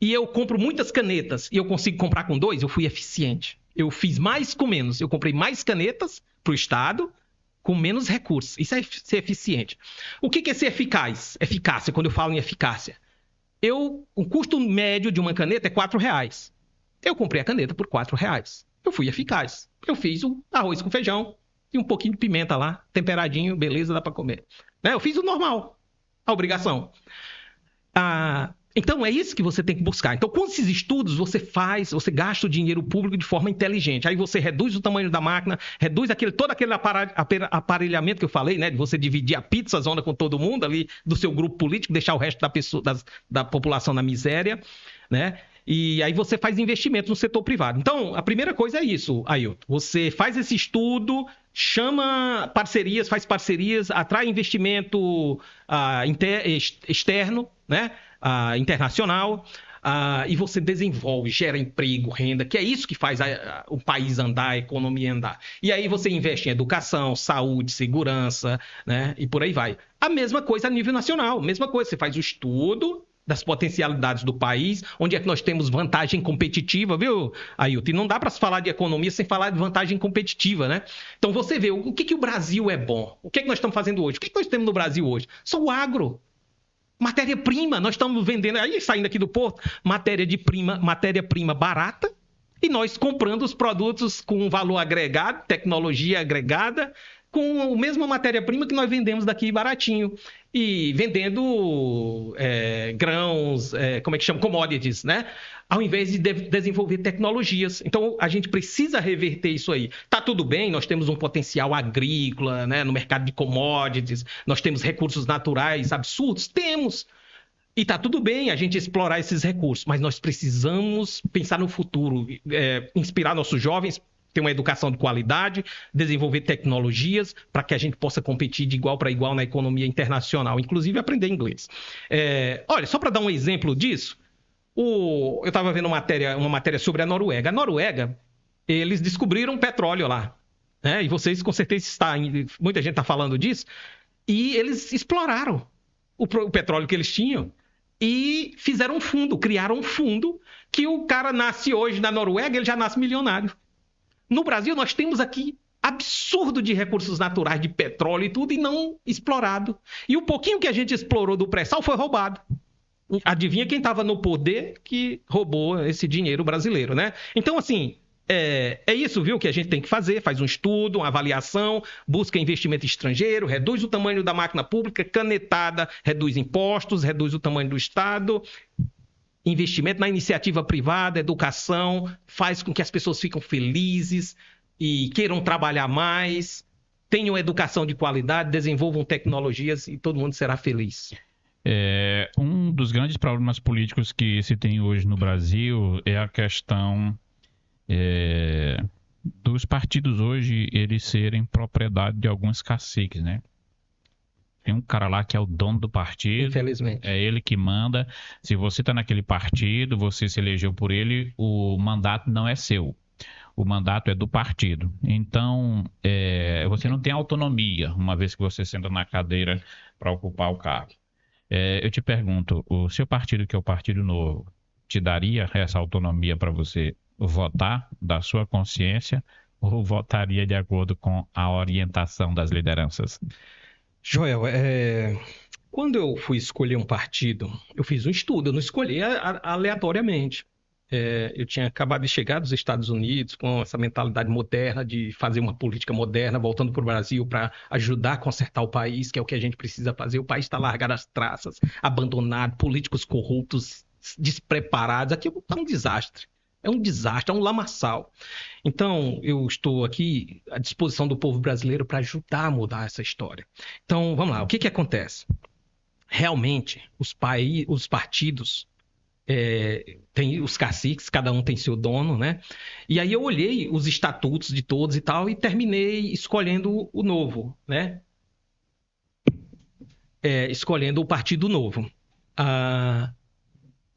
E eu compro muitas canetas e eu consigo comprar com 2, eu fui eficiente. Eu fiz mais com menos. Eu comprei mais canetas para o Estado com menos recursos. Isso é ser eficiente. O que é ser eficaz? Eficácia, quando eu falo em eficácia. O custo médio de uma caneta é R$4. Eu comprei a caneta por R$4. Eu fui eficaz. Eu fiz o arroz com feijão e um pouquinho de pimenta lá, temperadinho, beleza, dá para comer. Eu fiz o normal, a obrigação. Então, é isso que você tem que buscar. Então, com esses estudos, você gasta o dinheiro público de forma inteligente. Aí você reduz o tamanho da máquina, reduz todo aquele aparelhamento que eu falei, né? De você dividir a pizza zona com todo mundo ali do seu grupo político, deixar o resto da população na miséria, né? E aí você faz investimentos no setor privado. Então, a primeira coisa é isso, Ailton. Você faz esse estudo, chama parcerias, faz parcerias, atrai investimento externo, né? Internacional, e você desenvolve, gera emprego, renda, que é isso que faz o país andar, a economia andar. E aí você investe em educação, saúde, segurança, né? E por aí vai. A mesma coisa a nível nacional, mesma coisa, você faz o estudo das potencialidades do país, onde é que nós temos vantagem competitiva, viu, Ailton? E não dá para se falar de economia sem falar de vantagem competitiva, né? Então você vê o que o Brasil é bom, o que nós estamos fazendo hoje, o que nós temos no Brasil hoje? Só o agro. Matéria-prima, nós estamos vendendo, aí saindo aqui do porto, matéria-prima barata, e nós comprando os produtos com valor agregado, tecnologia agregada, com a mesma matéria-prima que nós vendemos daqui baratinho. E vendendo grãos, como é que chama? Commodities, né? Ao invés de desenvolver tecnologias. Então, a gente precisa reverter isso aí. Tá tudo bem, nós temos um potencial agrícola, né? No mercado de commodities, nós temos recursos naturais absurdos? Temos. E tá tudo bem a gente explorar esses recursos, mas nós precisamos pensar no futuro, inspirar nossos jovens, ter uma educação de qualidade, desenvolver tecnologias para que a gente possa competir de igual para igual na economia internacional, inclusive aprender inglês. Olha, só para dar um exemplo disso, eu estava vendo uma matéria sobre a Noruega. A Noruega, eles descobriram petróleo lá, né? E vocês com certeza muita gente está falando disso, e eles exploraram o petróleo que eles tinham e fizeram criaram um fundo que o cara nasce hoje na Noruega, ele já nasce milionário. No Brasil, nós temos aqui absurdo de recursos naturais, de petróleo e tudo, e não explorado. E o pouquinho que a gente explorou do pré-sal foi roubado. Adivinha quem estava no poder que roubou esse dinheiro brasileiro, né? Então, assim, é isso, viu, que a gente tem que fazer. Faz um estudo, uma avaliação, busca investimento estrangeiro, reduz o tamanho da máquina pública, canetada, reduz impostos, reduz o tamanho do Estado. Investimento na iniciativa privada, educação, faz com que as pessoas fiquem felizes e queiram trabalhar mais, tenham educação de qualidade, desenvolvam tecnologias e todo mundo será feliz. Um dos grandes problemas políticos que se tem hoje no Brasil é a questão dos partidos hoje eles serem propriedade de alguns caciques, né? Tem um cara lá que é o dono do partido. Infelizmente. É ele que manda. Se você está naquele partido, você se elegeu por ele, o mandato não é seu. O mandato é do partido. Então, você não tem autonomia, uma vez que você senta na cadeira para ocupar o cargo. Eu te pergunto, o seu partido, que é o Partido Novo, te daria essa autonomia para você votar da sua consciência ou votaria de acordo com a orientação das lideranças? Joel, quando eu fui escolher um partido, eu fiz um estudo, eu não escolhi aleatoriamente. Eu tinha acabado de chegar dos Estados Unidos com essa mentalidade moderna de fazer uma política moderna, voltando para o Brasil para ajudar a consertar o país, que é o que a gente precisa fazer. O país está largado às traças, abandonado, políticos corruptos, despreparados. Aquilo é um desastre. É um desastre, é um lamaçal. Então, eu estou aqui à disposição do povo brasileiro para ajudar a mudar essa história. Então, vamos lá. O que acontece? Realmente, os partidos tem os caciques, cada um tem seu dono, né? E aí eu olhei os estatutos de todos e tal e terminei escolhendo o Novo, né? Escolhendo o Partido Novo.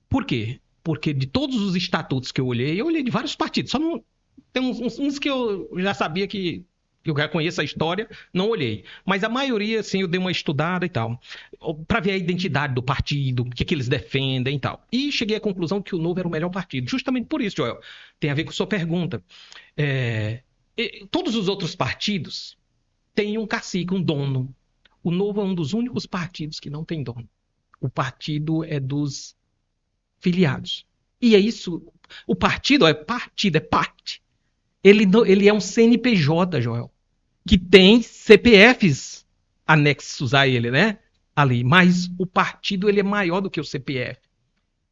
Por quê? Porque de todos os estatutos que eu olhei de vários partidos. Só não tem uns que eu já sabia que eu já conheço a história, não olhei. Mas a maioria, assim, eu dei uma estudada e tal, para ver a identidade do partido, o que eles defendem e tal. E cheguei à conclusão que o Novo era o melhor partido. Justamente por isso, Joel. Tem a ver com a sua pergunta. Todos os outros partidos têm um cacique, um dono. O Novo é um dos únicos partidos que não tem dono. O partido é dos filiados. E é isso. O partido é parte. Ele é um CNPJ, Joel, que tem CPFs anexos a ele, né? Ali. Mas o partido ele é maior do que o CPF.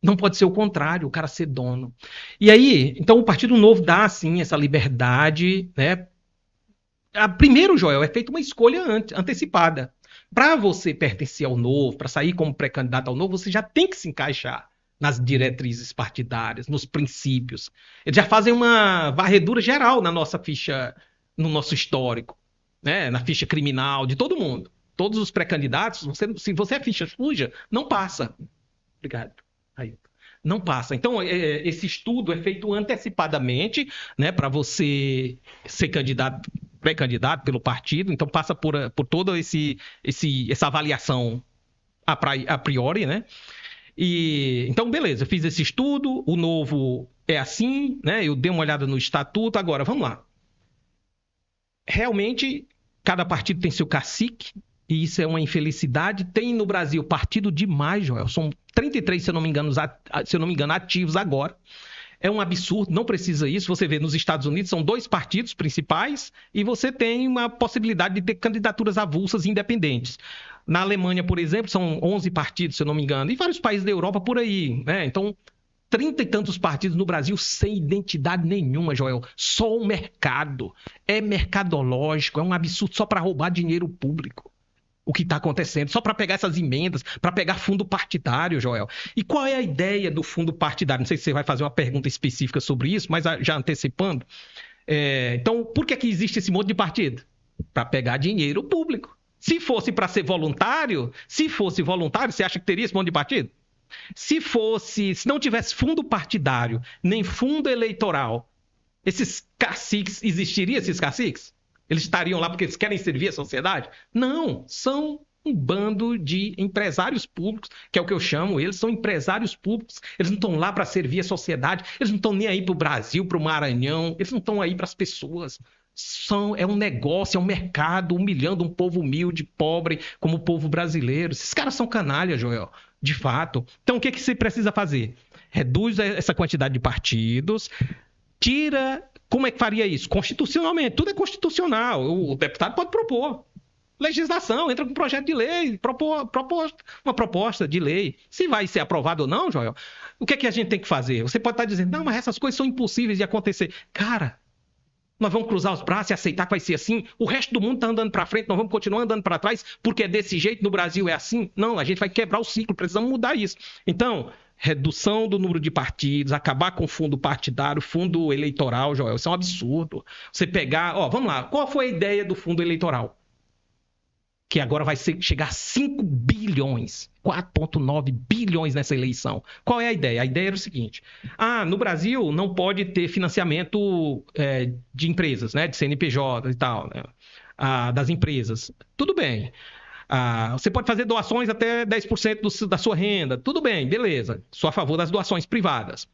Não pode ser o contrário, o cara ser dono. E aí, então o Partido Novo dá, assim, essa liberdade, né? Primeiro, Joel, é feita uma escolha antecipada. Para você pertencer ao Novo, para sair como pré-candidato ao Novo, você já tem que se encaixar nas diretrizes partidárias, nos princípios. Eles já fazem uma varredura geral na nossa ficha, no nosso histórico, né? Na ficha criminal de todo mundo. Todos os pré-candidatos, se você é ficha suja, não passa. Obrigado. Aí. Não passa. Então, esse estudo é feito antecipadamente, né, para você ser pré-candidato pelo partido. Então, passa por toda essa avaliação a priori, né? Então, beleza, eu fiz esse estudo, o Novo é assim, né? Eu dei uma olhada no estatuto. Agora, vamos lá. Realmente, cada partido tem seu cacique, e isso é uma infelicidade. Tem no Brasil partido demais, Joel. São 33, se eu não me engano, ativos agora. É um absurdo, não precisa isso. Você vê, nos Estados Unidos são 2 partidos principais e você tem uma possibilidade de ter candidaturas avulsas independentes. Na Alemanha, por exemplo, são 11 partidos, se eu não me engano, e vários países da Europa por aí, né? Então, 30 e tantos partidos no Brasil sem identidade nenhuma, Joel. Só o mercado. É mercadológico, é um absurdo só para roubar dinheiro público. O que está acontecendo, só para pegar essas emendas, para pegar fundo partidário, Joel. E qual é a ideia do fundo partidário? Não sei se você vai fazer uma pergunta específica sobre isso, mas já antecipando. Então, por que existe esse monte de partido? Para pegar dinheiro público. Se fosse para ser voluntário, você acha que teria esse monte de partido? Se não tivesse fundo partidário, nem fundo eleitoral, existiriam esses caciques? Eles estariam lá porque eles querem servir a sociedade? Não, são um bando de empresários públicos, que é o que eu chamo, eles são empresários públicos, eles não estão lá para servir a sociedade, eles não estão nem aí para o Brasil, para o Maranhão, eles não estão aí para as pessoas. É um negócio, é um mercado humilhando um povo humilde, pobre, como o povo brasileiro. Esses caras são canalha, Joel, de fato. Então, o que você precisa fazer? Reduz essa quantidade de partidos, tira... Como é que faria isso? Constitucionalmente. Tudo é constitucional. O deputado pode propor legislação, entra com um projeto de lei, propor uma proposta de lei. Se vai ser aprovado ou não, Joel, o que a gente tem que fazer? Você pode estar dizendo, não, mas essas coisas são impossíveis de acontecer. Cara, nós vamos cruzar os braços e aceitar que vai ser assim? O resto do mundo está andando para frente, nós vamos continuar andando para trás porque é desse jeito, no Brasil é assim? Não, a gente vai quebrar o ciclo, precisamos mudar isso. Então... redução do número de partidos, acabar com o fundo partidário, fundo eleitoral, Joel, isso é um absurdo. Você pegar... vamos lá, qual foi a ideia do fundo eleitoral? Que agora vai chegar a 5 bilhões, 4,9 bilhões nessa eleição. Qual é a ideia? A ideia era o seguinte, no Brasil não pode ter financiamento de empresas, né, de CNPJ e tal, né, das empresas. Tudo bem. Você pode fazer doações até 10% da sua renda. Tudo bem, beleza. Sou a favor das doações privadas.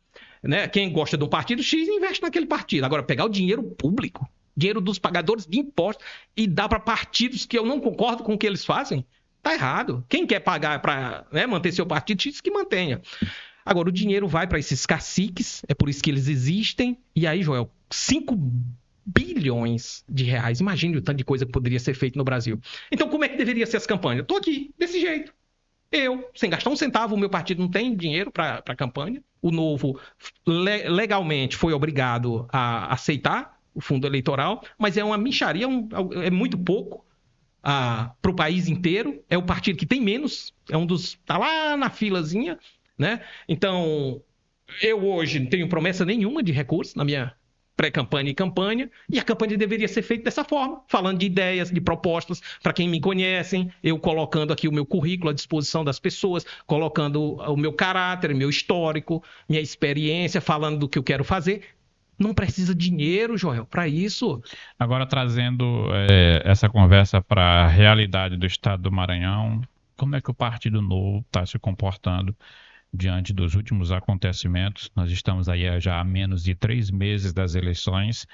Né? Quem gosta de um partido X investe naquele partido. Agora, pegar o dinheiro público, dinheiro dos pagadores de impostos e dar para partidos que eu não concordo com o que eles fazem, tá errado. Quem quer pagar para manter seu partido X, que mantenha. Agora, o dinheiro vai para esses caciques, é por isso que eles existem. E aí, Joel, 5 bilhões de reais. Imagine o tanto de coisa que poderia ser feito no Brasil. Então, como é que deveria ser as campanhas? Estou aqui, desse jeito. Eu, sem gastar um centavo, o meu partido não tem dinheiro para a campanha. O Novo legalmente foi obrigado a aceitar o fundo eleitoral, mas é uma mixaria, é muito pouco para o país inteiro. É o partido que tem menos, é um dos. Está lá na filazinha, né? Então, eu hoje não tenho promessa nenhuma de recurso na minha pré-campanha e campanha, e a campanha deveria ser feita dessa forma, falando de ideias, de propostas, para quem me conhecem, eu colocando aqui o meu currículo à disposição das pessoas, colocando o meu caráter, meu histórico, minha experiência, falando do que eu quero fazer. Não precisa de dinheiro, Joel, para isso. Agora, trazendo essa conversa para a realidade do estado do Maranhão, como é que o Partido Novo está se comportando diante dos últimos acontecimentos? Nós estamos aí já há menos de 3 meses das eleições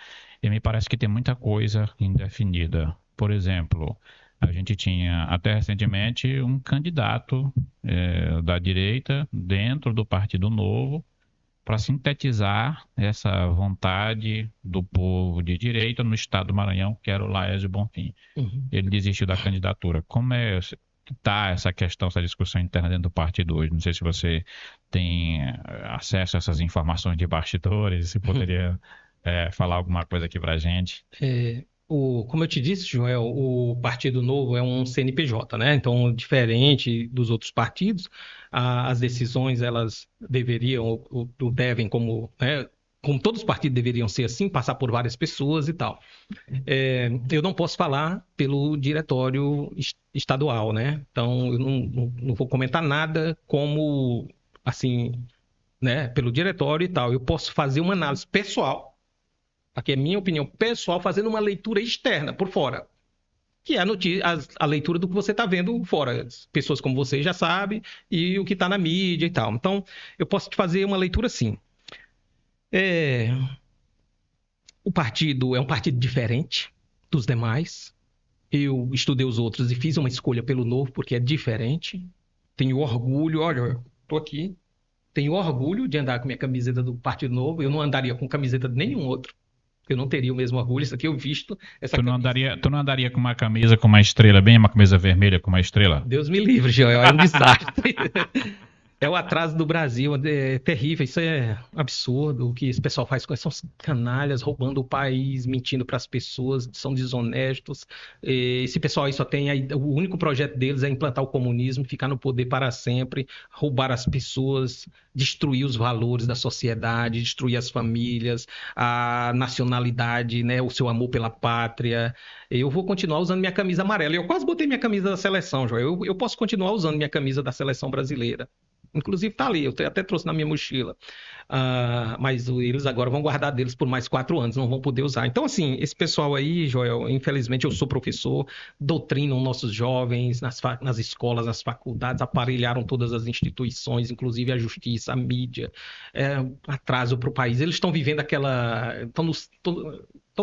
e me parece que tem muita coisa indefinida. Por exemplo, a gente tinha até recentemente um candidato da direita dentro do Partido Novo para sintetizar essa vontade do povo de direita no estado do Maranhão, que era o Laércio Bonfim. Ele desistiu da candidatura. Como é que está essa questão, essa discussão interna dentro do partido hoje? Não sei se você tem acesso a essas informações de bastidores, se poderia falar alguma coisa aqui para a gente. Como eu te disse, Joel, o Partido Novo é um CNPJ, né? Então, diferente dos outros partidos, as decisões elas deveriam ou devem, como todos os partidos deveriam ser assim, passar por várias pessoas e tal. Eu não posso falar pelo diretório estadual, né? Então, eu não vou comentar nada como, assim, né, pelo diretório e tal. Eu posso fazer uma análise pessoal, aqui é minha opinião pessoal, fazendo uma leitura externa, por fora, que é a leitura do que você está vendo fora. As pessoas como você já sabem, e o que está na mídia e tal. Então, eu posso te fazer uma leitura assim. O partido é um partido diferente dos demais. Eu estudei os outros e fiz uma escolha pelo Novo, porque é diferente. Tenho orgulho, olha, estou aqui, tenho orgulho de andar com minha camiseta do Partido Novo. Eu não andaria com camiseta de nenhum outro. Eu não teria o mesmo orgulho. Isso aqui eu visto. Tu não andaria com uma camisa com uma estrela, bem uma camisa vermelha com uma estrela? Deus me livre, Joel, é um desastre. É o atraso do Brasil, é terrível, isso é absurdo. O que esse pessoal faz com essas canalhas, roubando o país, mentindo para as pessoas, são desonestos. Esse pessoal aí só tem, o único projeto deles é implantar o comunismo, ficar no poder para sempre, roubar as pessoas, destruir os valores da sociedade, destruir as famílias, a nacionalidade, né, o seu amor pela pátria. Eu vou continuar usando minha camisa amarela. Eu quase botei minha camisa da seleção, Joel. Eu posso continuar usando minha camisa da seleção brasileira. Inclusive está ali, eu até trouxe na minha mochila. Mas eles agora vão guardar deles por mais 4 anos, não vão poder usar. Então, assim, esse pessoal aí, Joel, infelizmente eu sou professor, doutrinam nossos jovens nas escolas, nas faculdades, aparelharam todas as instituições, inclusive a justiça, a mídia, atraso para o país. Eles estão vivendo estão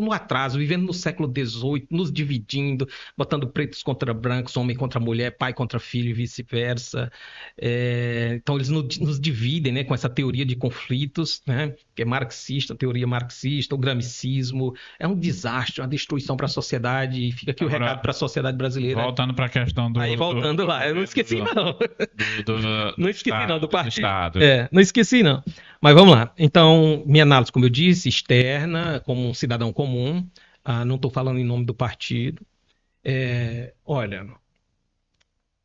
no atraso, vivendo no século XVIII, nos dividindo, botando pretos contra brancos, homem contra mulher, pai contra filho e vice-versa. Então eles nos dividem, né, com essa teoria de conflitos, né, que é marxista, teoria marxista, o gramicismo. É um desastre, uma destruição para a sociedade. E fica aqui agora, o recado para a sociedade brasileira. Voltando para a questão do... Aí voltando lá, eu não esqueci não. Não esqueci não do partido. Estado. Não esqueci não. Mas vamos lá. Então, minha análise, como eu disse, externa, como um cidadão comum, não estou falando em nome do partido. Olha,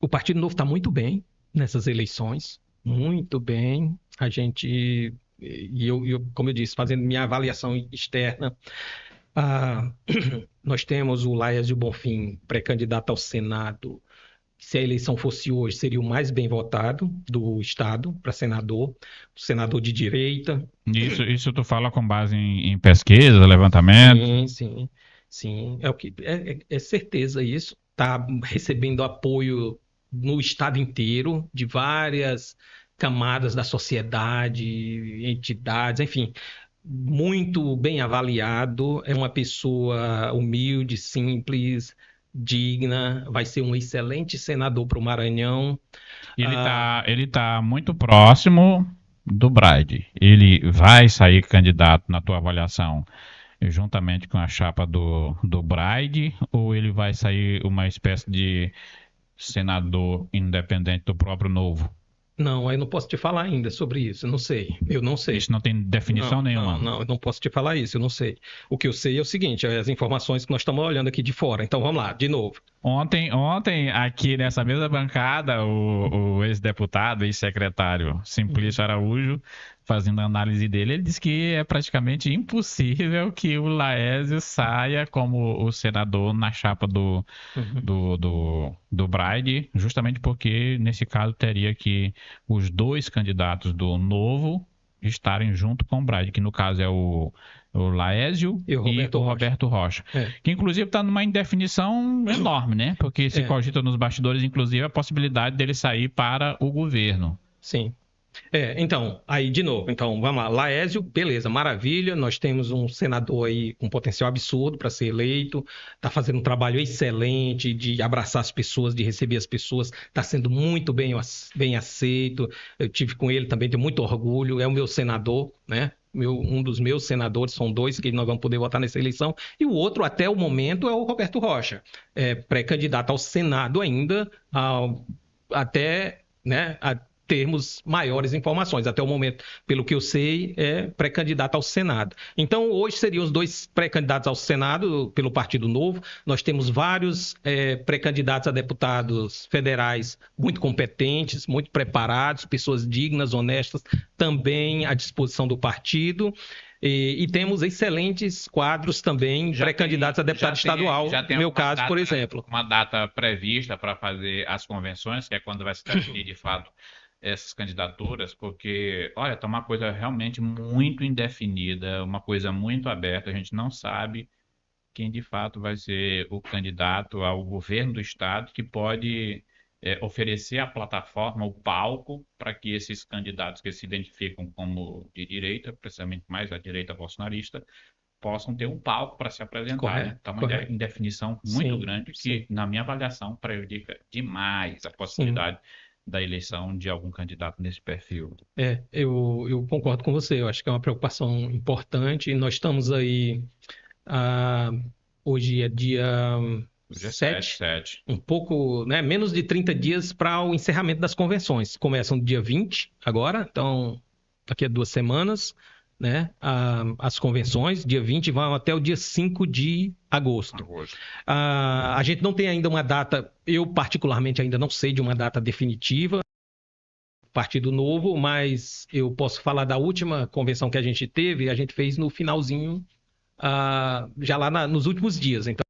o Partido Novo está muito bem nessas eleições, muito bem. A gente, como eu disse, fazendo minha avaliação externa, nós temos o Laércio Bonfim, pré-candidato ao Senado. Se a eleição fosse hoje, seria o mais bem votado do Estado para senador de direita. Isso tu fala com base em pesquisa, levantamento? Sim. É certeza isso. Está recebendo apoio no Estado inteiro, de várias camadas da sociedade, entidades, enfim. Muito bem avaliado. É uma pessoa humilde, simples, digna, vai ser um excelente senador para o Maranhão. Ele tá muito próximo do Braide, ele vai sair candidato na tua avaliação juntamente com a chapa do Braide, ou ele vai sair uma espécie de senador independente do próprio Novo? Não, aí eu não posso te falar ainda sobre isso. Eu não sei. Eu não sei. Isso não tem definição nenhuma. Não, eu não posso te falar isso. Eu não sei. O que eu sei é o seguinte: é as informações que nós estamos olhando aqui de fora. Então vamos lá, de novo. Ontem, aqui nessa mesma bancada, o ex-deputado, ex-secretário Simplício Araújo, fazendo a análise dele, ele disse que é praticamente impossível que o Laésio saia como o senador na chapa Uhum. do Braide, justamente porque, nesse caso, teria que os dois candidatos do Novo estarem junto com o Braide, que no caso é o Laésio E o Roberto Rocha. Roberto Rocha. É. Que inclusive está numa indefinição enorme, né? Porque se cogita nos bastidores, inclusive, a possibilidade dele sair para o governo. Sim. Então, aí de novo, então vamos lá, Laésio, beleza, maravilha, nós temos um senador aí com potencial absurdo para ser eleito, está fazendo um trabalho excelente de abraçar as pessoas, de receber as pessoas, está sendo muito bem aceito, eu tive com ele também, tenho muito orgulho, é o meu senador, né? Um dos meus senadores, são dois que nós vamos poder votar nessa eleição, e o outro, até o momento, é o Roberto Rocha, pré-candidato ao Senado ainda, até, né, termos maiores informações. Até o momento, pelo que eu sei, é pré-candidato ao Senado. Então, hoje seriam os dois pré-candidatos ao Senado pelo Partido Novo. Nós temos vários pré-candidatos a deputados federais muito competentes, muito preparados, pessoas dignas, honestas, também à disposição do partido. E temos excelentes quadros também, pré-candidatos a deputado estadual, no meu caso, por exemplo. Uma data prevista para fazer as convenções, que é quando vai se definir de fato essas candidaturas, porque, olha, está uma coisa realmente muito indefinida, uma coisa muito aberta, a gente não sabe quem de fato vai ser o candidato ao governo do estado que pode oferecer a plataforma, o palco, para que esses candidatos que se identificam como de direita, precisamente mais a direita bolsonarista, possam ter um palco para se apresentar. Né? Então, uma indefinição muito grande que, na minha avaliação, prejudica demais a possibilidade da eleição de algum candidato nesse perfil. Eu concordo com você, eu acho que é uma preocupação importante. Nós estamos aí, hoje é dia 7, um pouco, né, menos de 30 dias para o encerramento das convenções. Começam no dia 20 agora, então daqui a 2 semanas, né, as convenções, dia 20 vão até o dia 5 de agosto. A gente não tem ainda uma data, eu particularmente ainda não sei de uma data definitiva, Partido Novo, mas eu posso falar da última convenção que a gente teve, a gente fez no finalzinho, já lá nos últimos dias, então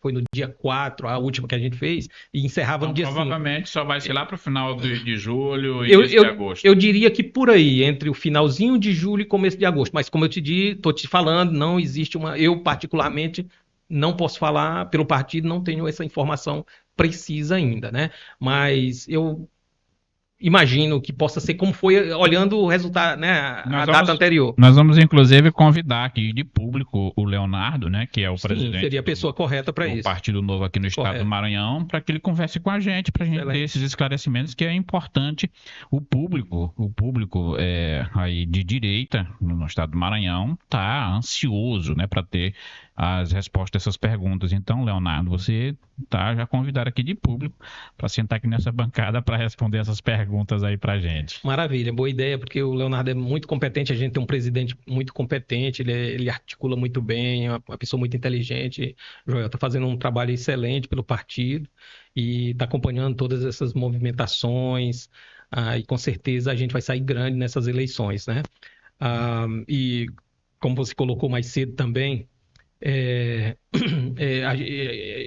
foi no dia 4, a última que a gente fez, e encerrava no dia 5. Provavelmente só vai ser lá para o final de julho e início de agosto. Eu diria que por aí, entre o finalzinho de julho e começo de agosto. Mas como eu estou te falando, não existe uma... Eu, particularmente, não posso falar pelo partido, não tenho essa informação precisa ainda, né? Mas eu imagino que possa ser como foi olhando o resultado, né, a data anterior. Nós vamos, inclusive, convidar aqui de público o Leonardo, né, que é o presidente. Seria a pessoa correta para isso. Do Partido Novo aqui no estado do Maranhão, para que ele converse com a gente, para a gente ter esses esclarecimentos, que é importante. O público aí de direita no estado do Maranhão está ansioso, né, para ter as respostas dessas perguntas. Então, Leonardo, você está já convidado aqui de público para sentar aqui nessa bancada para responder essas perguntas aí para a gente. Maravilha, boa ideia, porque o Leonardo é muito competente, a gente tem um presidente muito competente, ele articula muito bem, é uma pessoa muito inteligente. Joel está fazendo um trabalho excelente pelo partido e está acompanhando todas essas movimentações, e com certeza a gente vai sair grande nessas eleições, né? E como você colocou mais cedo também,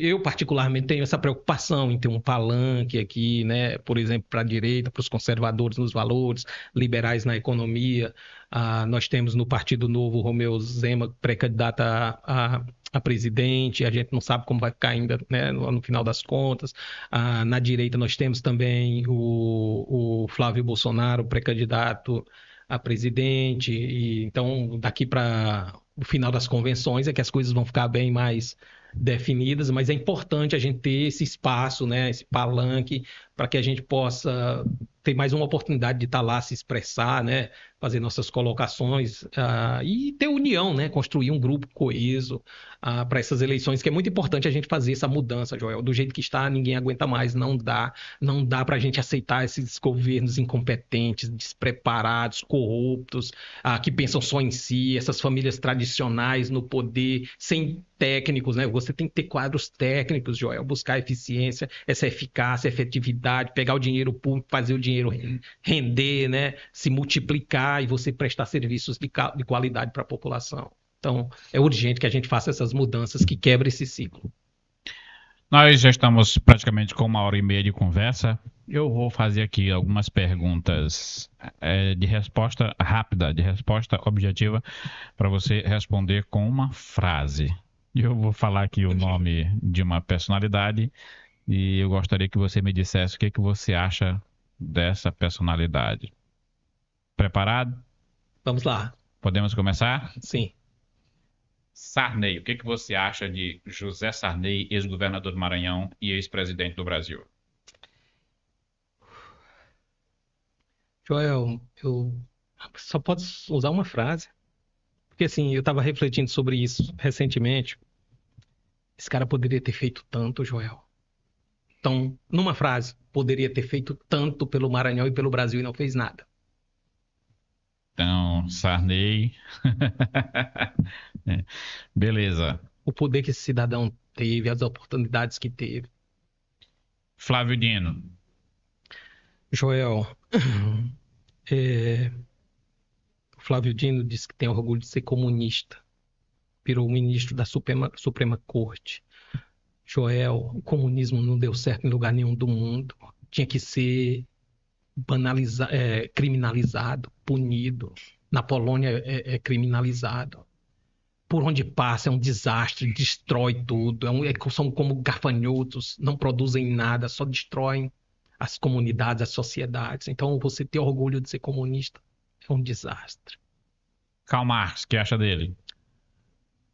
eu particularmente tenho essa preocupação em ter um palanque aqui, né, por exemplo, para a direita, para os conservadores nos valores, liberais na economia. Nós temos no Partido Novo o Romeu Zema, pré-candidato a presidente, a gente não sabe como vai ficar ainda, né, no final das contas. Na direita nós temos também o Flávio Bolsonaro, pré-candidato a presidente, e então daqui para o final das convenções é que as coisas vão ficar bem mais definidas, mas é importante a gente ter esse espaço, né, esse palanque, para que a gente possa ter mais uma oportunidade de estar lá, se expressar, né, fazer nossas colocações e ter união, né, construir um grupo coeso para essas eleições, que é muito importante a gente fazer essa mudança, Joel. Do jeito que está, ninguém aguenta mais, não dá para a gente aceitar esses governos incompetentes, despreparados, corruptos, que pensam só em si, essas famílias tradicionais no poder, sem técnicos, né? Você tem que ter quadros técnicos, Joel, buscar eficiência, essa eficácia, efetividade, pegar o dinheiro público, fazer o dinheiro render, né? Se multiplicar e você prestar serviços de qualidade para a população. Então, é urgente que a gente faça essas mudanças que quebrem esse ciclo. Nós já estamos praticamente com 1h30 de conversa. Eu vou fazer aqui algumas perguntas de resposta rápida, de resposta objetiva, para você responder com uma frase. Eu vou falar aqui o nome de uma personalidade e eu gostaria que você me dissesse o que você acha dessa personalidade. Preparado? Vamos lá. Podemos começar? Sim. Sarney, o que você acha de José Sarney, ex-governador do Maranhão e ex-presidente do Brasil? Joel, eu só posso usar uma frase. Porque assim, eu estava refletindo sobre isso recentemente. Esse cara poderia ter feito tanto, Joel. Então, numa frase, poderia ter feito tanto pelo Maranhão e pelo Brasil e não fez nada. Então, Sarney. Beleza. O poder que esse cidadão teve, as oportunidades que teve. Flávio Dino. Joel, o Flávio Dino disse que tem orgulho de ser comunista. Virou ministro da Suprema Corte. Joel, o comunismo não deu certo em lugar nenhum do mundo. Tinha que ser criminalizado, punido. Na Polônia é criminalizado. Por onde passa é um desastre, destrói tudo. São como gafanhotos, não produzem nada, só destroem as comunidades, as sociedades. Então, você ter orgulho de ser comunista é um desastre. Karl Marx, o que acha dele?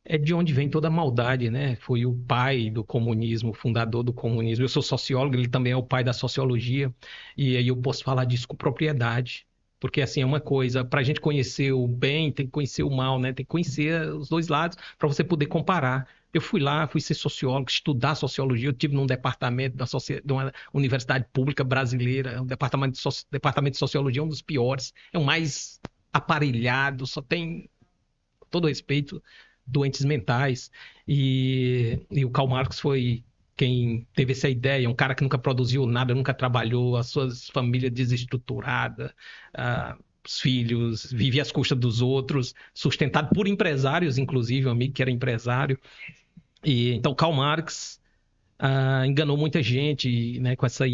É de onde vem toda a maldade, né? Foi o pai do comunismo, o fundador do comunismo. Eu sou sociólogo, ele também é o pai da sociologia, e aí eu posso falar disso com propriedade. Porque, assim, é uma coisa, para a gente conhecer o bem, tem que conhecer o mal, né? Tem que conhecer os dois lados para você poder comparar. Eu fui ser sociólogo, estudar sociologia. Eu tive num departamento de uma universidade pública brasileira, um departamento de sociologia, um dos piores. É o mais aparelhado, só tem, com todo respeito, doentes mentais. E o Karl Marx foi quem teve essa ideia, um cara que nunca produziu nada, nunca trabalhou, as suas famílias desestruturadas, os filhos, vivia às custas dos outros, sustentado por empresários, inclusive, um amigo que era empresário. E então Karl Marx enganou muita gente, né, com essa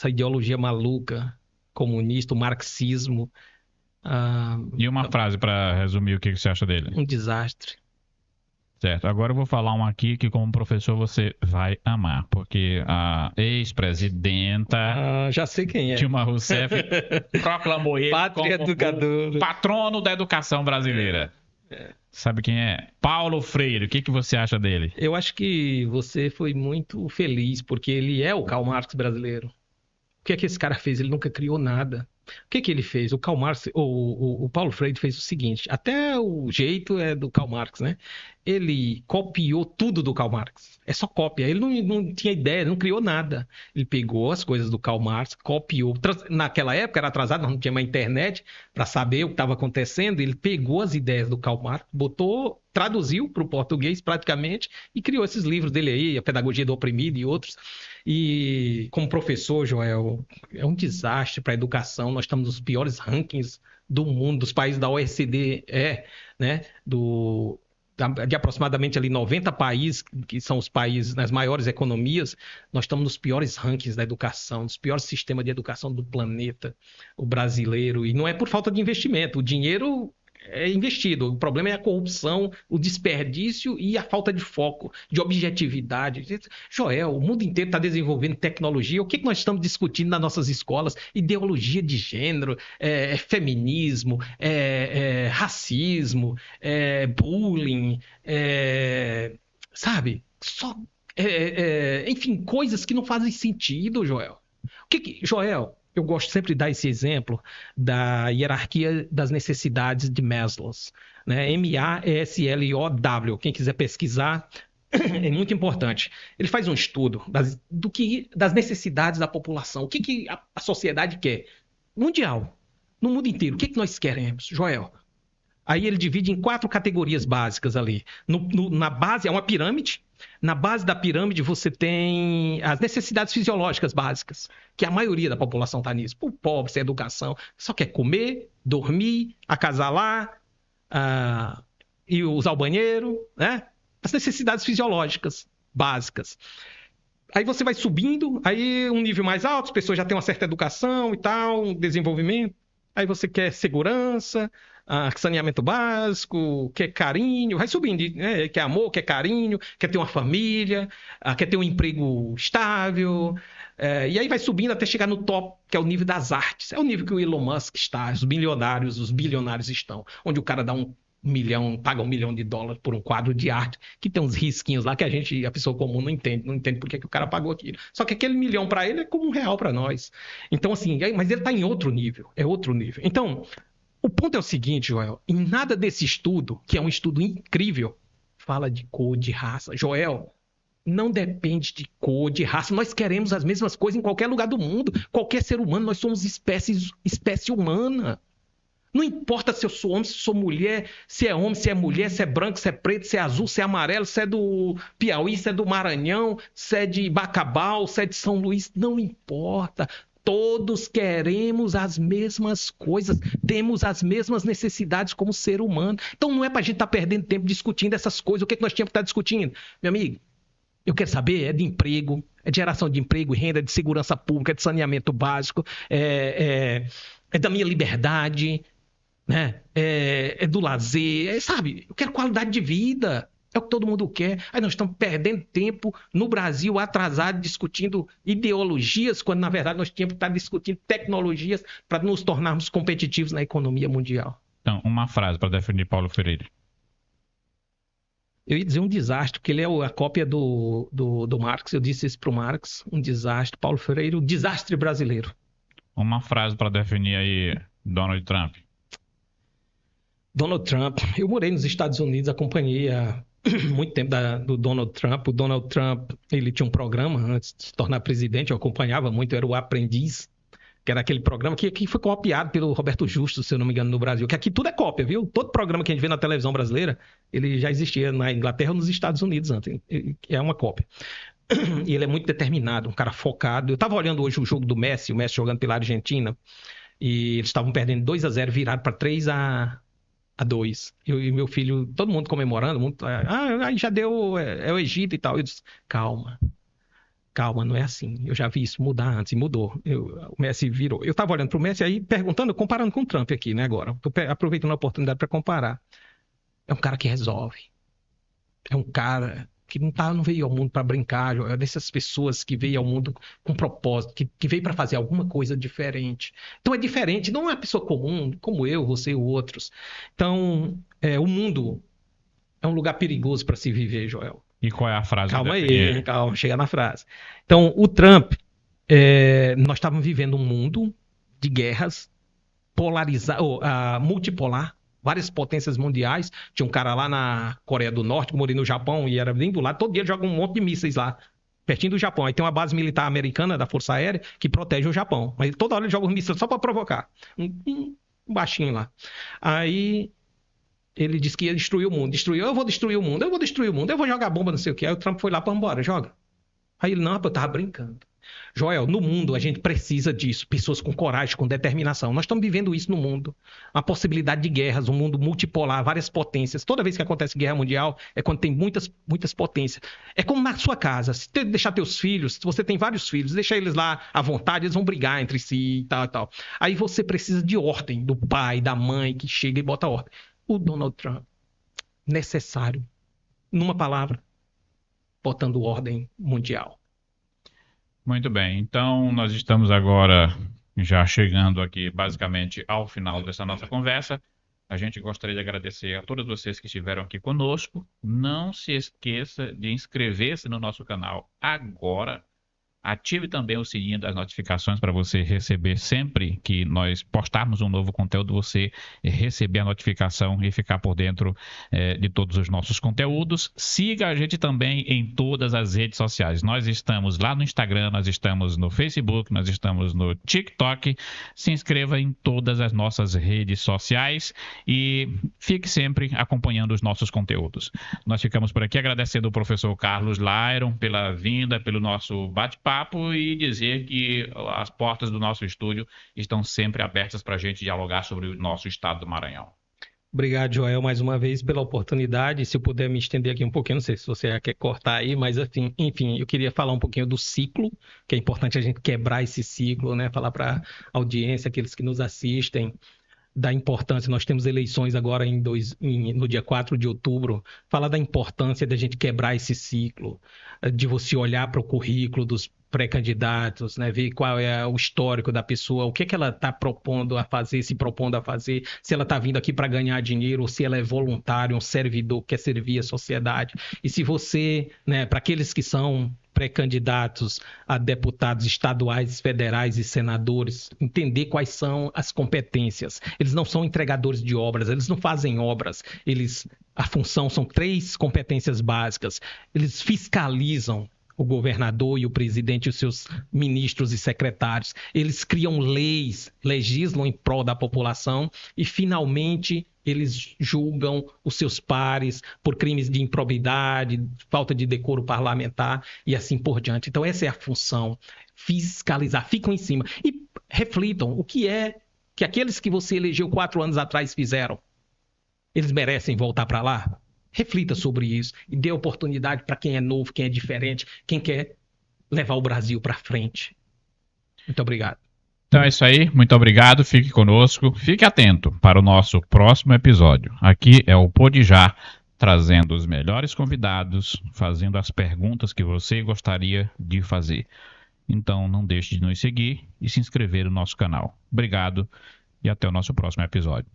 ideologia maluca, comunista, o marxismo. E uma frase para resumir o que você acha dele? Um desastre. Certo. Agora eu vou falar um aqui que, como professor, você vai amar, porque a ex-presidenta já sei quem é. Dilma Rousseff proclamou ele Pátria como educador, o patrono da educação brasileira. Sabe quem é? Paulo Freire. O que você acha dele? Eu acho que você foi muito feliz, porque ele é o Karl Marx brasileiro. O que é que esse cara fez? Ele nunca criou nada. O que ele fez? O Karl Marx, o Paulo Freire fez o seguinte, até o jeito é do Karl Marx, né? Ele copiou tudo do Karl Marx. É só cópia. Ele não tinha ideia, não criou nada. Ele pegou as coisas do Karl Marx, copiou. Naquela época era atrasado, não tinha mais internet para saber o que estava acontecendo. Ele pegou as ideias do Karl Marx, traduziu para o português praticamente e criou esses livros dele aí, A Pedagogia do Oprimido e outros. E como professor, Joel, é um desastre para a educação. Nós estamos nos piores rankings do mundo, dos países da OECD, né? De aproximadamente ali 90 países, que são os países nas maiores economias, nós estamos nos piores rankings da educação, nos piores sistemas de educação do planeta, o brasileiro. E não é por falta de investimento, o dinheiro é investido. O problema é a corrupção, o desperdício e a falta de foco, de objetividade. Joel, o mundo inteiro está desenvolvendo tecnologia. O que nós estamos discutindo nas nossas escolas? Ideologia de gênero, feminismo, racismo, bullying, sabe? só, enfim, coisas que não fazem sentido, Joel. Joel, eu gosto sempre de dar esse exemplo da hierarquia das necessidades de Maslow, né? MASLOW. Quem quiser pesquisar, é muito importante. Ele faz um estudo das necessidades da população. O que a sociedade quer? Mundial. No mundo inteiro. O que nós queremos, Joel? Aí ele divide em 4 categorias básicas ali. Na base é uma pirâmide. Na base da pirâmide você tem as necessidades fisiológicas básicas, que a maioria da população está nisso. O pobre, sem educação, só quer comer, dormir, acasalar, e usar o banheiro, né? As necessidades fisiológicas básicas. Aí você vai subindo, aí um nível mais alto, as pessoas já têm uma certa educação e tal, um desenvolvimento. Aí você quer segurança, saneamento básico, quer carinho, vai subindo, né? Quer amor, quer carinho, quer ter uma família, quer ter um emprego estável, e aí vai subindo até chegar no top, que é o nível das artes. É o nível que o Elon Musk está, os bilionários estão, onde o cara dá paga $1 milhão por um quadro de arte, que tem uns risquinhos lá que a pessoa comum não entende por que o cara pagou aquilo. Só que aquele milhão para ele é como R$1 para nós. Então, assim, mas ele está em outro nível, é outro nível. Então, o ponto é o seguinte, Joel, em nada desse estudo, que é um estudo incrível, fala de cor, de raça. Joel, não depende de cor, de raça. Nós queremos as mesmas coisas em qualquer lugar do mundo. Qualquer ser humano, nós somos espécie humana. Não importa se eu sou homem, se sou mulher, se é homem, se é mulher, se é branco, se é preto, se é azul, se é amarelo, se é do Piauí, se é do Maranhão, se é de Bacabal, se é de São Luís, não importa. Todos queremos as mesmas coisas, temos as mesmas necessidades como ser humano. Então não é para a gente estar perdendo tempo discutindo essas coisas. O que nós tínhamos que estar discutindo? Meu amigo, eu quero saber, é de emprego, é de geração de emprego, renda, de segurança pública, é de saneamento básico, é da minha liberdade, né? É do lazer, sabe? Eu quero qualidade de vida. É o que todo mundo quer. Aí nós estamos perdendo tempo no Brasil atrasado discutindo ideologias, quando na verdade nós tínhamos que estar discutindo tecnologias para nos tornarmos competitivos na economia mundial. Então, uma frase para definir Paulo Freire. Eu ia dizer um desastre, porque ele é a cópia do Marx. Eu disse isso para o Marx, um desastre. Paulo Freire, o desastre brasileiro. Uma frase para definir aí Donald Trump. Donald Trump. Eu morei nos Estados Unidos, acompanhei há muito tempo do Donald Trump. O Donald Trump, ele tinha um programa antes de se tornar presidente, eu acompanhava muito, era o Aprendiz, que era aquele programa que foi copiado pelo Roberto Justo, se eu não me engano, no Brasil. Que aqui tudo é cópia, viu? Todo programa que a gente vê na televisão brasileira, ele já existia na Inglaterra ou nos Estados Unidos antes. É uma cópia. E ele é muito determinado, um cara focado. Eu estava olhando hoje o jogo do Messi, o Messi jogando pela Argentina, e eles estavam perdendo 2-0, virado para 3-2. Eu e meu filho, todo mundo comemorando, aí já deu, é o Egito e tal. Eu disse, calma, não é assim. Eu já vi isso mudar antes e mudou. O Messi virou. Eu estava olhando para o Messi aí, perguntando, comparando com o Trump aqui, né, agora. Estou aproveitando a oportunidade para comparar. É um cara que resolve. É um cara que não veio ao mundo para brincar, é dessas pessoas que veio ao mundo com propósito, que veio para fazer alguma coisa diferente. Então é diferente, não é uma pessoa comum, como eu, você e outros. Então, o mundo é um lugar perigoso para se viver, Joel. E qual é a frase? Calma aí, calma, chega na frase. Então, o Trump, nós estávamos vivendo um mundo de guerras multipolar, várias potências mundiais. Tinha um cara lá na Coreia do Norte, que morei no Japão, e era bem do lado. Todo dia joga um monte de mísseis lá, pertinho do Japão. Aí tem uma base militar americana da Força Aérea que protege o Japão. Mas toda hora ele joga um mísseis só para provocar. Um baixinho lá. Aí ele disse que ia destruir o mundo. Eu vou destruir o mundo, eu vou jogar bomba, não sei o que. Aí o Trump foi lá para embora, joga. Aí ele, não, eu tava brincando. Joel, no mundo a gente precisa disso, pessoas com coragem, com determinação. Nós estamos vivendo isso no mundo. A possibilidade de guerras, um mundo multipolar, várias potências. Toda vez que acontece guerra mundial é quando tem muitas potências. É como na sua casa, se você deixar teus filhos, se você tem vários filhos, deixa eles lá à vontade, eles vão brigar entre si e tal, tal. Aí você precisa de ordem, do pai, da mãe, que chega e bota ordem. O Donald Trump, necessário, numa palavra, botando ordem mundial. Muito bem, então nós estamos agora já chegando aqui basicamente ao final dessa nossa conversa. A gente gostaria de agradecer a todos vocês que estiveram aqui conosco. Não se esqueça de inscrever-se no nosso canal agora. Ative também o sininho das notificações para você receber sempre que nós postarmos um novo conteúdo, você receber a notificação e ficar por dentro de todos os nossos conteúdos. Siga a gente também em todas as redes sociais. Nós estamos lá no Instagram, nós estamos no Facebook, nós estamos no TikTok. Se inscreva em todas as nossas redes sociais e fique sempre acompanhando os nossos conteúdos. Nós ficamos por aqui agradecendo o professor Carlos Lyron pela vinda, pelo nosso bate-papo e dizer que as portas do nosso estúdio estão sempre abertas para a gente dialogar sobre o nosso estado do Maranhão. Obrigado, Joel, mais uma vez pela oportunidade. Se eu puder me estender aqui um pouquinho, não sei se você quer cortar aí, mas enfim, eu queria falar um pouquinho do ciclo, que é importante a gente quebrar esse ciclo, né? Falar para a audiência, aqueles que nos assistem, da importância. Nós temos eleições agora no dia 4 de outubro. Falar da importância da gente quebrar esse ciclo, de você olhar para o currículo dos pré-candidatos, né? Ver qual é o histórico da pessoa, o que ela está propondo a fazer, se propondo a fazer, se ela está vindo aqui para ganhar dinheiro ou se ela é voluntária, um servidor que quer servir a sociedade. E se você, né, para aqueles que são pré-candidatos a deputados estaduais, federais e senadores, entender quais são as competências. Eles não são entregadores de obras, eles não fazem obras, a função são 3 competências básicas. Eles fiscalizam o governador e o presidente e os seus ministros e secretários. Eles criam leis, legislam em prol da população e, finalmente, eles julgam os seus pares por crimes de improbidade, falta de decoro parlamentar e assim por diante. Então, essa é a função, fiscalizar, ficam em cima. E reflitam o que é que aqueles que você elegeu 4 anos atrás fizeram. Eles merecem voltar para lá? Reflita sobre isso e dê oportunidade para quem é novo, quem é diferente, quem quer levar o Brasil para frente. Muito obrigado. Então é isso aí, muito obrigado, fique conosco, fique atento para o nosso próximo episódio. Aqui é o Podijá, trazendo os melhores convidados, fazendo as perguntas que você gostaria de fazer. Então não deixe de nos seguir e se inscrever no nosso canal. Obrigado e até o nosso próximo episódio.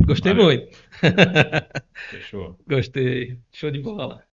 Gostei muito. Fechou. Gostei. Show de bola.